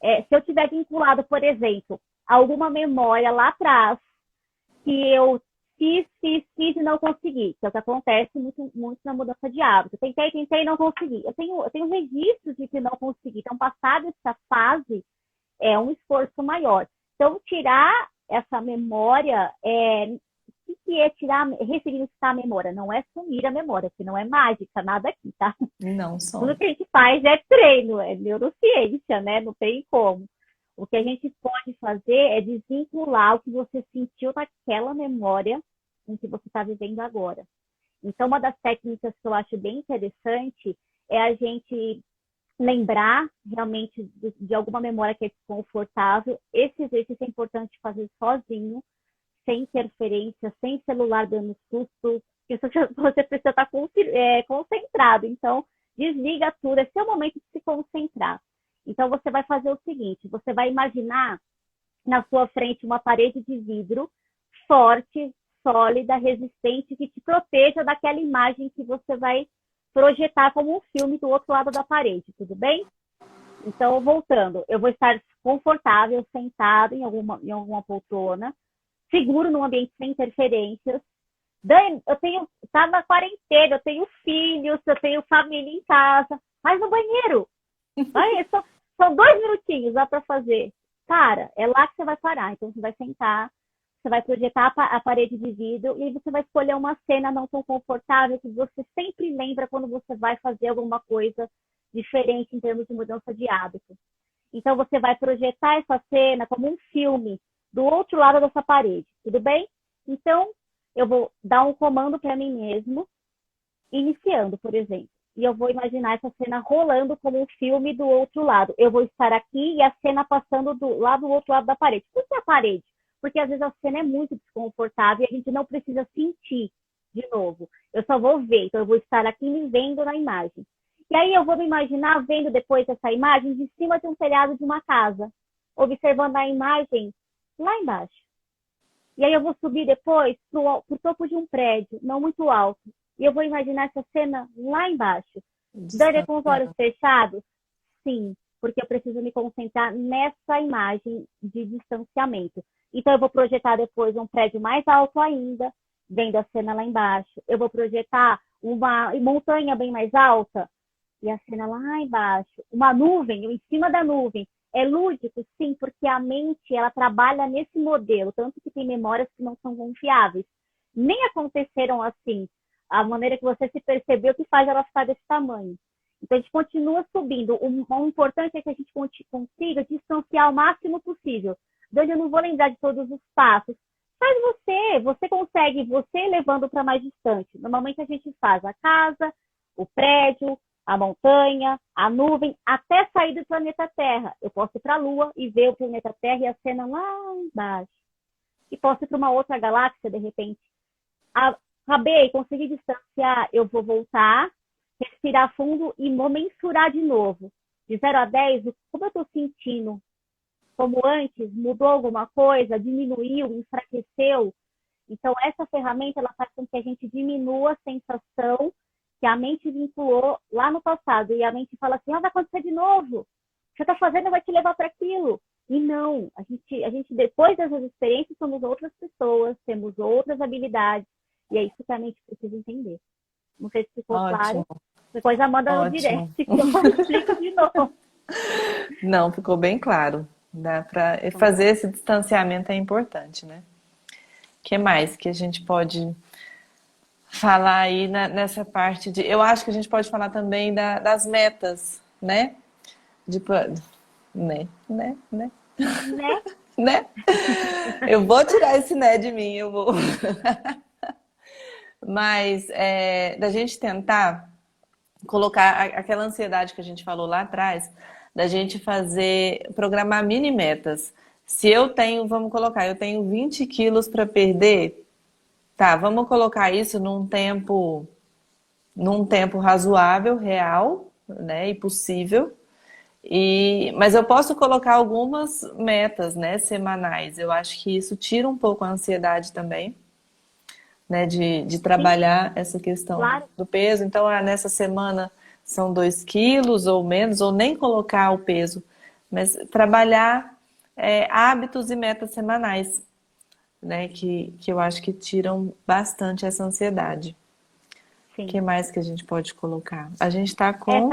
S2: Se eu tiver vinculado, por exemplo, a alguma memória lá atrás, que eu fiz e não consegui, que é o que acontece muito, muito na mudança de hábito. Tentei e não consegui. Eu tenho registros de que não consegui. Então, passada essa fase, é um esforço maior. Então, tirar essa memória o que é tirar, ressignificar a memória? Não é sumir a memória, que não é mágica, nada aqui, tá?
S1: Não
S2: Tudo
S1: são.
S2: que a gente faz é treino, é neurociência, né? Não tem como. O que a gente pode fazer é desvincular o que você sentiu naquela memória com que você está vivendo agora. Então, uma das técnicas que eu acho bem interessante é a gente lembrar realmente de alguma memória que é desconfortável. Esse exercício é importante fazer sozinho, sem interferência, sem celular dando susto, você precisa estar concentrado. Então, desliga tudo, é seu momento de se concentrar. Então, você vai fazer o seguinte: você vai imaginar na sua frente uma parede de vidro forte, sólida, resistente, que te proteja daquela imagem que você vai projetar como um filme do outro lado da parede, tudo bem? Então, voltando, eu vou estar confortável, sentado em alguma poltrona, seguro num ambiente sem interferências. Dani, tá na quarentena, eu tenho filhos, eu tenho família em casa, mas no banheiro. Vai, são 2 minutinhos, dá para fazer. Cara, é lá que você vai parar. Então você vai sentar, você vai projetar a parede de vidro e você vai escolher uma cena não tão confortável que você sempre lembra quando você vai fazer alguma coisa diferente em termos de mudança de hábito. Então você vai projetar essa cena como um filme do outro lado dessa parede, tudo bem? Então eu vou dar um comando para mim mesmo, iniciando, por exemplo. E eu vou imaginar essa cena rolando como um filme do outro lado. Eu vou estar aqui e a cena passando lá do outro lado da parede. Por que a parede? Porque às vezes a cena é muito desconfortável e a gente não precisa sentir de novo. Eu só vou ver. Então eu vou estar aqui me vendo na imagem. E aí eu vou me imaginar vendo depois essa imagem de cima de um telhado de uma casa, observando a imagem lá embaixo. E aí eu vou subir depois para o topo de um prédio, não muito alto. E eu vou imaginar essa cena lá embaixo. Dani, com os olhos
S1: Distanciar.
S2: fechados? Sim, porque eu preciso me concentrar nessa imagem de distanciamento. Então eu vou projetar depois um prédio mais alto ainda, vendo a cena lá embaixo. Eu vou projetar uma montanha bem mais alta e a cena lá embaixo. Uma nuvem, eu em cima da nuvem. É lúdico, sim, porque a mente ela trabalha nesse modelo, tanto que tem memórias que não são confiáveis. Nem aconteceram assim. A maneira que você se percebeu que faz ela ficar desse tamanho. Então, a gente continua subindo. O importante é que a gente consiga distanciar o máximo possível. Onde eu não vou lembrar de todos os passos. Faz você consegue, você levando para mais distante. Normalmente a gente faz a casa, o prédio, a montanha, a nuvem, até sair do planeta Terra. Eu posso ir para a Lua e ver o planeta Terra e a cena lá embaixo. E posso ir para uma outra galáxia, de repente. Acabei, consegui distanciar, eu vou voltar, respirar fundo e vou mensurar de novo. De 0 a 10, como eu estou sentindo? Como antes? Mudou alguma coisa? Diminuiu? Enfraqueceu? Então, essa ferramenta ela faz com que a gente diminua a sensação que a mente vinculou lá no passado. E a mente fala assim, vai acontecer de novo. O que você está fazendo vai te levar para aquilo. E não, a gente, depois dessas experiências, somos outras pessoas, temos outras habilidades. E é isso que a mente precisa entender. Não sei se ficou claro. Depois a manda no direct, que eu explico de novo.
S1: Não, ficou bem claro. Dá para fazer esse distanciamento é importante, né? O que mais que a gente pode falar aí nessa parte de... Eu acho que a gente pode falar também das metas, né? Né?
S2: Né?
S1: Né? Eu vou tirar esse né de mim, eu vou. Mas da gente tentar colocar aquela ansiedade que a gente falou lá atrás, da gente programar mini metas. Se eu tenho, vamos colocar, eu tenho 20 quilos para perder, tá, vamos colocar isso num tempo razoável, real, né, e possível. Mas eu posso colocar algumas metas, né, semanais. Eu acho que isso tira um pouco a ansiedade também, né, de trabalhar essa questão do peso. Então, nessa semana são 2 quilos ou menos, ou nem colocar o peso, mas trabalhar hábitos e metas semanais, né, que eu acho que tiram bastante essa ansiedade. O que mais que a gente pode colocar? A gente está com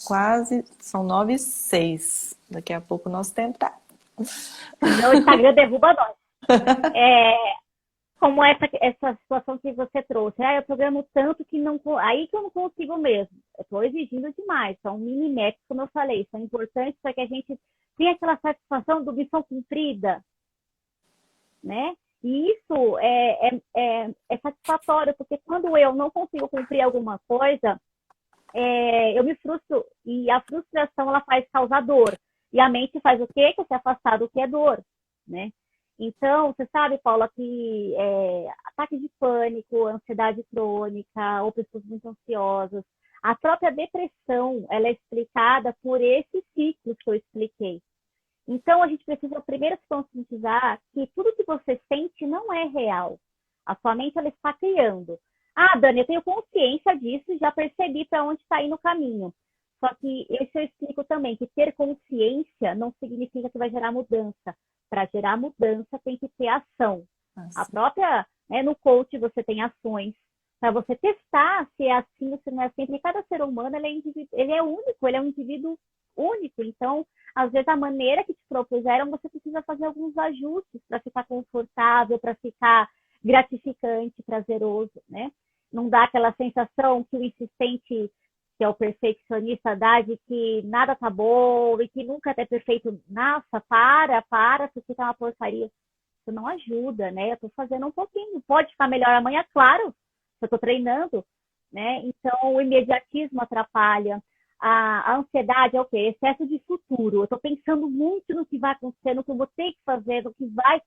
S1: quase, são 9h06. Daqui a pouco o nosso tempo tá.
S2: Meu Instagram derruba nós. Como essa situação que você trouxe. Eu programo tanto que não... Aí que eu não consigo mesmo. Eu estou exigindo demais. São mini metas, como eu falei. São importantes para que a gente tenha aquela satisfação do missão cumprida. Né? E isso é satisfatório, porque quando eu não consigo cumprir alguma coisa, eu me frustro. E a frustração, ela faz causar dor. E a mente faz o quê? Que se afastar do que é dor, né? Então, você sabe, Paula, que ataque de pânico, ansiedade crônica, ou pessoas muito ansiosas, a própria depressão, ela é explicada por esse ciclo que eu expliquei. Então, a gente precisa primeiro se conscientizar que tudo que você sente não é real. A sua mente, ela está criando. Dani, eu tenho consciência disso e já percebi para onde está indo o caminho. Só que isso eu explico também, que ter consciência não significa que vai gerar mudança. Para gerar mudança, tem que ter ação. A própria, no coach, você tem ações para você testar se é assim ou se não é assim. Porque cada ser humano, ele é único, ele é um indivíduo único. Então, às vezes, a maneira que te propuseram, você precisa fazer alguns ajustes para ficar confortável, para ficar gratificante, prazeroso, né? Não dá aquela sensação que o insistente, que é o perfeccionista, dá de que nada tá bom e que nunca é perfeito. Nossa, para, porque tá uma porcaria. Isso não ajuda, né? Eu tô fazendo um pouquinho. Pode ficar melhor amanhã, claro. Eu tô treinando, né? Então, o imediatismo atrapalha. A ansiedade é o quê? Excesso de futuro. Eu tô pensando muito no que vai acontecer, no que eu vou ter que fazer, no que vai...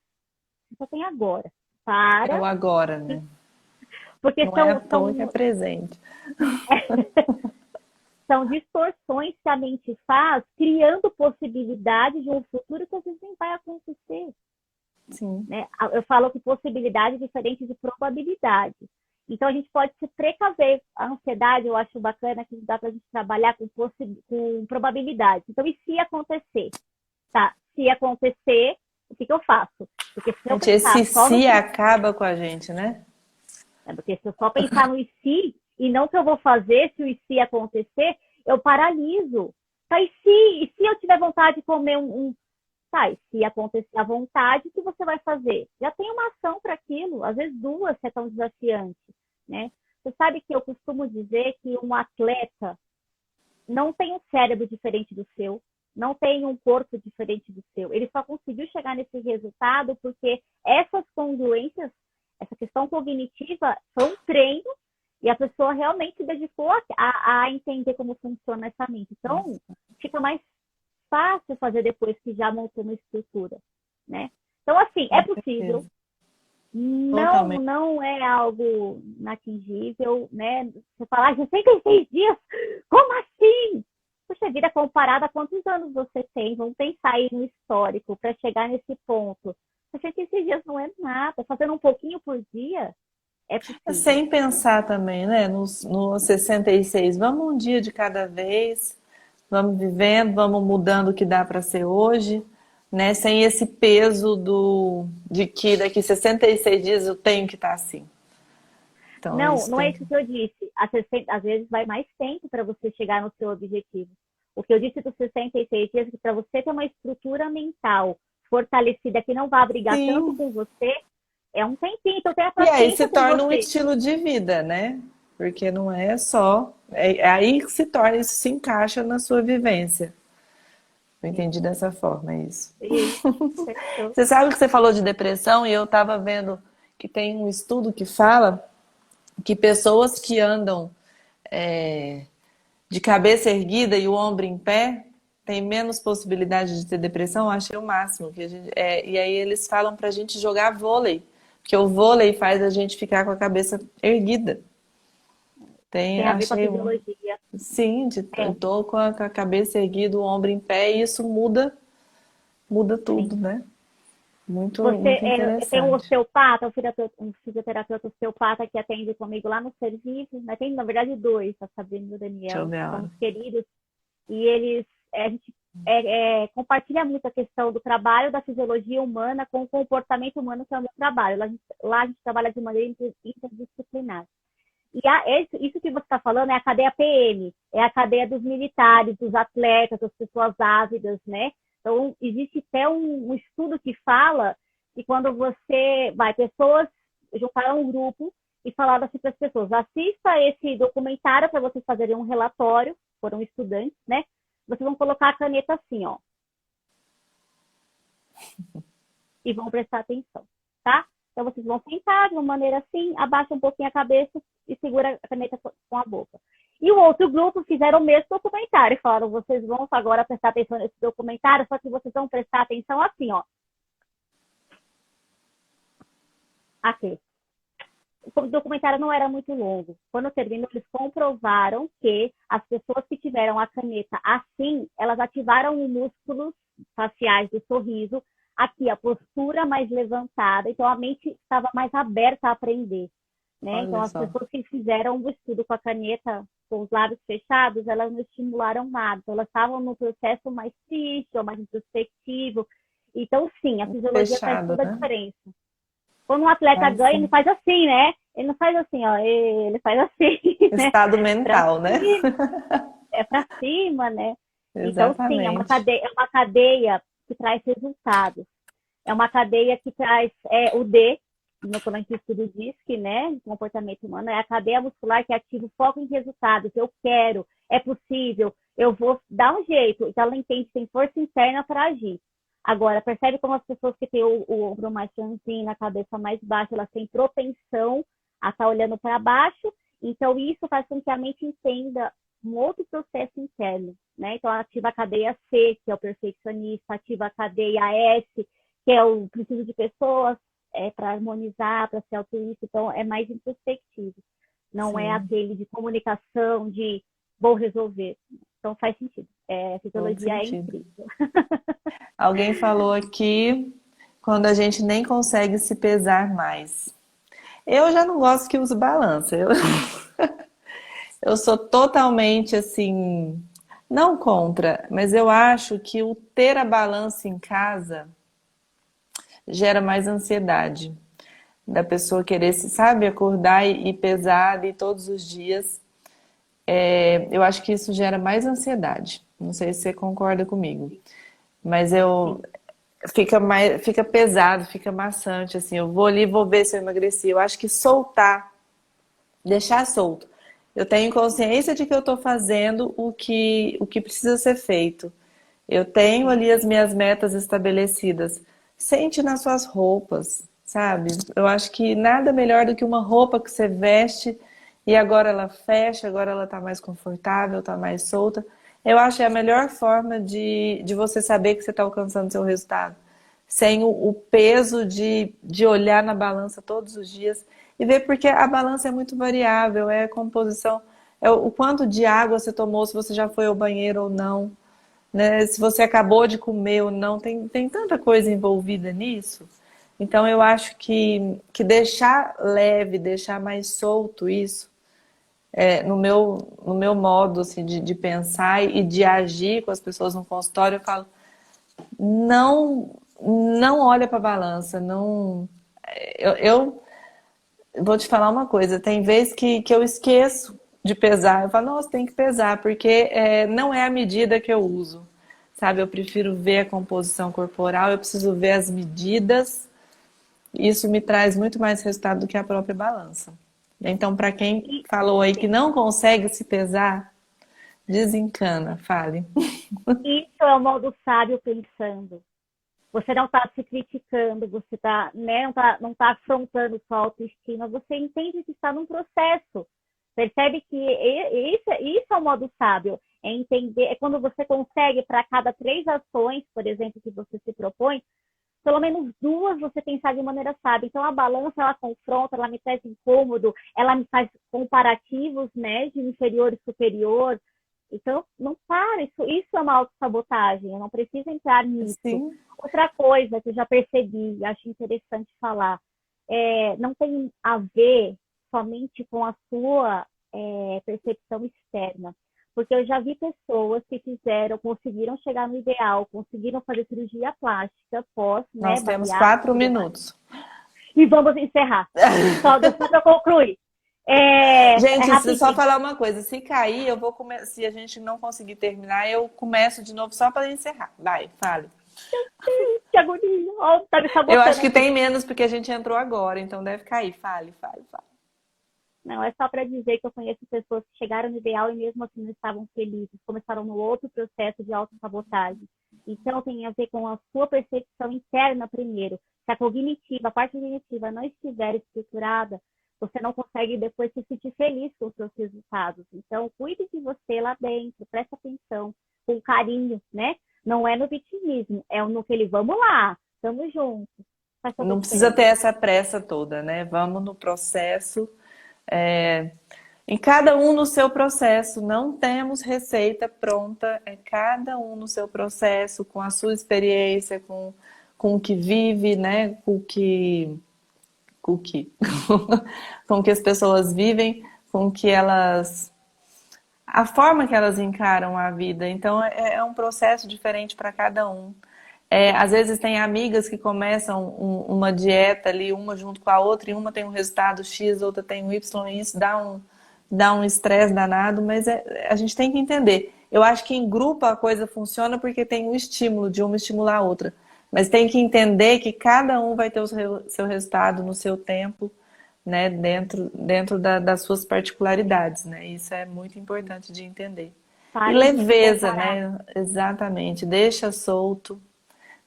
S2: Só tem agora. Para.
S1: É o agora, né?
S2: Porque
S1: não é à toa que é presente.
S2: São distorções que a mente faz, criando possibilidade de um futuro que às vezes nem vai acontecer.
S1: Sim.
S2: Né? Eu falo que possibilidade é diferente de probabilidade. Então, a gente pode se precaver. A ansiedade, eu acho bacana que dá para a gente trabalhar com probabilidade. Então, e se acontecer? Tá, se acontecer, o que eu faço? Porque se eu
S1: Gente, esse se acaba com a gente, né?
S2: né? Porque se eu só pensar no e se, e não o que eu vou fazer se o e se acontecer, eu paraliso. Tá, e se eu tiver vontade de comer tá, e se acontecer à vontade, o que você vai fazer? Já tem uma ação para aquilo, às vezes duas, se é tão desafiante, né? Você sabe que eu costumo dizer que um atleta não tem um cérebro diferente do seu, não tem um corpo diferente do seu. Ele só conseguiu chegar nesse resultado porque essas congruências, essa questão cognitiva, foi um treino e a pessoa realmente se dedicou a entender como funciona essa mente. Então, fica mais fácil fazer depois que já montou uma estrutura, né? Então, assim, é
S1: Com
S2: possível.
S1: certeza.
S2: Não,
S1: Totalmente.
S2: não é algo inatingível, né? Você falar 66 dias, como assim? Poxa vida, comparada a quantos anos você tem, vamos pensar aí no histórico para chegar nesse ponto. 66 dias não é nada, fazendo um pouquinho por dia é possível.
S1: Sem pensar também, né? Nos 66, vamos um dia de cada vez, vamos vivendo, vamos mudando o que dá para ser hoje, né? Sem esse peso de que daqui 66 dias eu tenho que estar assim. Então,
S2: Não,
S1: isso
S2: não é
S1: tem que.
S2: isso que eu disse. Às vezes vai mais tempo para você chegar no seu objetivo. O que eu disse dos 66 dias é que para você ter uma estrutura mental fortalecida que não vá brigar tanto
S1: Sim.
S2: com você, é um tempinho. Então tenha
S1: E aí se
S2: paciência com
S1: torna um
S2: você.
S1: estilo de vida, né? Porque não é só. É aí que se torna, isso se encaixa na sua vivência. Eu entendi
S2: Isso,
S1: dessa forma, é isso.
S2: isso, fechou.
S1: Você sabe que você falou de depressão e eu estava vendo que tem um estudo que fala que pessoas que andam é, de cabeça erguida e o ombro em pé têm menos possibilidade de ter depressão. Eu achei o máximo. E aí eles falam pra gente jogar vôlei, porque o vôlei faz a gente ficar com a cabeça erguida.
S2: Tem a ver com a
S1: Achei um.
S2: fisiologia.
S1: Sim,
S2: É,
S1: eu tô com a cabeça erguida, o ombro em pé, e isso muda
S2: sim.
S1: tudo, né? Muito,
S2: Você
S1: muito
S2: tem um
S1: interessante.
S2: osteopata, um fisioterapeuta osteopata que atende comigo lá no serviço, né? Tem, na verdade, dois, a Sabrina e o
S1: Deixa eu
S2: Daniel,
S1: ver a
S2: são
S1: hora.
S2: os queridos, e a gente compartilha muito a questão do trabalho da fisiologia humana com o comportamento humano, que é o meu trabalho. Lá a gente trabalha de maneira interdisciplinar. E isso que você está falando é a cadeia PM, é a cadeia dos militares, dos atletas, das pessoas ávidas, né? Então, existe até um estudo que fala que quando você vai, pessoas juntaram um grupo e falaram assim para as pessoas, assista esse documentário para vocês fazerem um relatório, foram estudantes, né? Vocês vão colocar a caneta assim, ó, e vão prestar atenção, tá? Então, vocês vão sentar de uma maneira assim, abaixa um pouquinho a cabeça e segura a caneta com a boca. E o outro grupo fizeram o mesmo documentário. Falaram, vocês vão agora prestar atenção nesse documentário, só que vocês vão prestar atenção assim, ó. Aqui. O documentário não era muito longo. Quando terminou, eles comprovaram que as pessoas que tiveram a caneta assim, elas ativaram os músculos faciais do sorriso, aqui a postura mais levantada, então a mente estava mais aberta a aprender, né? Então
S1: Olha
S2: as
S1: só.
S2: pessoas que fizeram o estudo com a caneta, com os lábios fechados, elas não estimularam nada, então, elas estavam no processo mais triste ou mais introspectivo. Então sim, a fisiologia faz
S1: Fechado,
S2: toda a
S1: né?
S2: diferença. Quando um atleta
S1: Faz
S2: ganha, ele
S1: sim.
S2: faz assim, né? Ele não faz assim, ó, ele faz assim, né?
S1: Estado
S2: Pra
S1: mental, né?
S2: cima, é pra cima, né? Então, sim,
S1: Exatamente.
S2: é uma cadeia que traz resultados. É uma cadeia que traz o D, no comando de estudo diz que, né, comportamento humano, é a cadeia muscular que ativa o foco em resultados. Eu quero, é possível, eu vou dar um jeito. Então, ela entende que tem força interna para agir. Agora, percebe como as pessoas que têm o ombro mais franzino, a cabeça mais baixa, elas têm propensão a estar olhando para baixo. Então, isso faz com que a mente entenda um outro processo interno, né? Então, ela ativa a cadeia C, que é o perfeccionista, ativa a cadeia S, que é o preciso de pessoas para harmonizar, para ser altruísta. Então, é mais introspectivo. Não é
S1: Sim,
S2: aquele de comunicação, de vou resolver. Então, faz sentido. A
S1: todo
S2: fisiologia é
S1: sentido.
S2: incrível.
S1: Alguém falou aqui quando a gente nem consegue se pesar mais. Eu já não gosto que use balança. Eu sou totalmente assim, não contra, mas eu acho que o ter a balança em casa gera mais ansiedade. da pessoa querer, sabe, acordar e pesar ali todos os dias. Eu acho que isso gera mais ansiedade. Não sei se você concorda comigo, mas
S2: Sim.
S1: fica pesado, fica maçante, assim. Eu vou ali, vou ver se eu emagreci. Eu acho que soltar, deixar solto. Eu tenho consciência de que eu estou fazendo o que precisa ser feito. Eu tenho ali as minhas metas estabelecidas. Sente nas suas roupas, sabe? Eu acho que nada melhor do que uma roupa que você veste e agora ela fecha, agora ela tá mais confortável, tá mais solta. Eu acho que é a melhor forma de você saber que você está alcançando seu resultado. Sem o peso de olhar na balança todos os dias e ver porque a balança é muito variável, é a composição, é o quanto de água você tomou, se você já foi ao banheiro ou não, né? Se você acabou de comer ou não, tem tanta coisa envolvida nisso. Então eu acho que deixar leve, deixar mais solto isso, no meu modo assim, de pensar e de agir com as pessoas no consultório, eu falo, não, não olha para a balança, não. Eu vou te falar uma coisa, tem vezes que eu esqueço de pesar. Eu falo, nossa, tem que pesar, porque não é a medida que eu uso. Sabe, eu prefiro ver a composição corporal, eu preciso ver as medidas. Isso me traz muito mais resultado do que a própria balança. Então, para quem
S2: E
S1: falou aí que não consegue se pesar, desencana, fale.
S2: isso é o modo sábio pensando. Você não está se criticando, você tá, né, não tá afrontando sua autoestima, você entende que está num processo. Percebe que isso é o modo sábio. É entender, é quando você consegue, para cada 3 ações, por exemplo, que você se propõe, pelo menos 2 você pensar de maneira sábia. Então a balança, ela confronta, ela me traz incômodo, ela me faz comparativos, né, de inferior e superior. Então, não para, isso é uma autossabotagem, eu não preciso entrar nisso.
S1: Sim,
S2: Outra coisa que eu já percebi, acho interessante falar, não tem a ver somente com a sua percepção externa. Porque eu já vi pessoas que conseguiram chegar no ideal, conseguiram fazer cirurgia plástica pós, né,
S1: nós temos
S2: bariátrica e
S1: 4
S2: tudo mais.
S1: minutos.
S2: E vamos encerrar. Só para concluir. É
S1: Gente, se só
S2: rapidinho.
S1: falar uma coisa, se cair, eu vou começar. Se a gente não conseguir terminar, eu começo de novo só para encerrar. Vai, fale.
S2: Que agonia. Oh, tá me
S1: Eu acho
S2: sabotando
S1: que
S2: aqui.
S1: tem menos porque a gente entrou agora, então deve cair. Fale, fale, fale.
S2: Não, é só para dizer que eu conheço pessoas que chegaram no ideal e mesmo assim não estavam felizes, começaram no outro processo de autossabotagem. Então tem a ver com a sua percepção interna primeiro. Se a cognitiva, a parte cognitiva não estiver estruturada, você não consegue depois se sentir feliz com os seus resultados. Então cuide de você lá dentro, preste atenção, com carinho, né? Não é no vitimismo, é no que ele, vamos lá, estamos juntos, faz toda a
S1: Não precisa ter
S2: diferença.
S1: essa pressa toda, né? Vamos no processo. é, Em cada um no seu processo. Não temos receita pronta. É cada um no seu processo, com a sua experiência, com o que vive, né? Com o que, com o que as pessoas vivem, com o que elas a forma que elas encaram a vida. Então é um processo diferente para cada um. Às vezes tem amigas que começam uma dieta ali, uma junto com a outra, e uma tem um resultado X, outra tem um Y, e isso dá um estresse danado, mas a gente tem que entender. Eu acho que em grupo a coisa funciona porque tem um estímulo de uma estimular a outra. Mas tem que entender que cada um vai ter o seu resultado no seu tempo, né, dentro das suas particularidades, né? Isso é muito importante de entender. E
S2: Pare de se
S1: leveza,
S2: comparar.
S1: né? Exatamente. Deixa solto,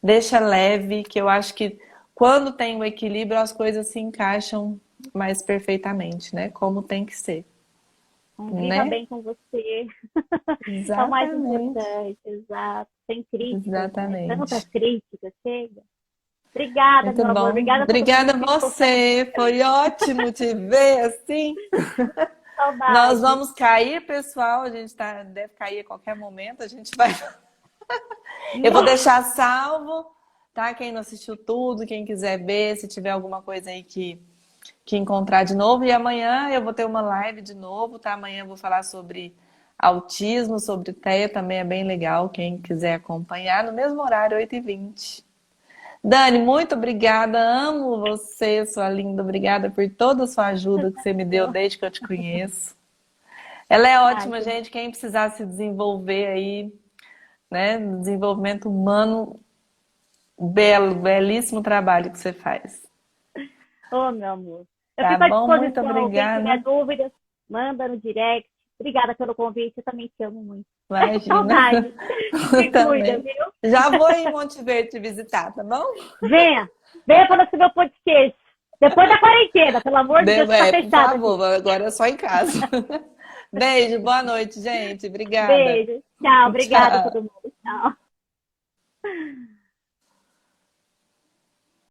S1: deixa leve, que eu acho que quando tem o equilíbrio, as coisas se encaixam mais perfeitamente, né? Como tem que ser,
S2: Viva
S1: né?
S2: bem com você. É o mais
S1: Exatamente.
S2: importante, exato. Sem críticas, né? Tantas
S1: Exatamente.
S2: críticas, chega. Obrigada,
S1: Muito
S2: meu amor.
S1: bom.
S2: Obrigada a todo mundo
S1: Obrigada a
S2: que ficou com
S1: você. Foi ótimo te ver assim. Nós
S2: saudade.
S1: vamos cair, pessoal. A gente deve cair a qualquer momento. A gente vai. Eu vou deixar salvo, tá? Quem não assistiu tudo, quem quiser ver, se tiver alguma coisa aí que encontrar de novo. E amanhã eu vou ter uma live de novo, tá? Amanhã eu vou falar sobre autismo, sobre TEA, também é bem legal. Quem quiser acompanhar, no mesmo horário, 8h20. Dani, muito obrigada. Amo você, sua linda. Obrigada por toda a sua ajuda que você me deu desde que eu te conheço. Ela é
S2: Ai,
S1: ótima, gente. Quem precisar se desenvolver aí, né? No desenvolvimento humano, belo, belíssimo trabalho que você faz.
S2: ô, meu amor. Eu
S1: Tá
S2: fico à
S1: bom? Muito
S2: disposição. Quem tiver
S1: obrigada.
S2: dúvidas, manda no direct. Obrigada pelo convite. Eu também te amo muito.
S1: Imagina.
S2: Saudade. Se cuida,
S1: Também.
S2: viu?
S1: Já vou em Monte Verde te visitar, tá bom?
S2: Venha. Venha para você ver o pão de queijo. Depois da quarentena, pelo amor de Deus,
S1: Deu,
S2: que tá
S1: por
S2: fechado aqui.
S1: favor, agora é só em casa. Beijo, boa noite, gente. Obrigada.
S2: Beijo. Tchau. Obrigada a todo
S1: Tchau.
S2: mundo. Tchau.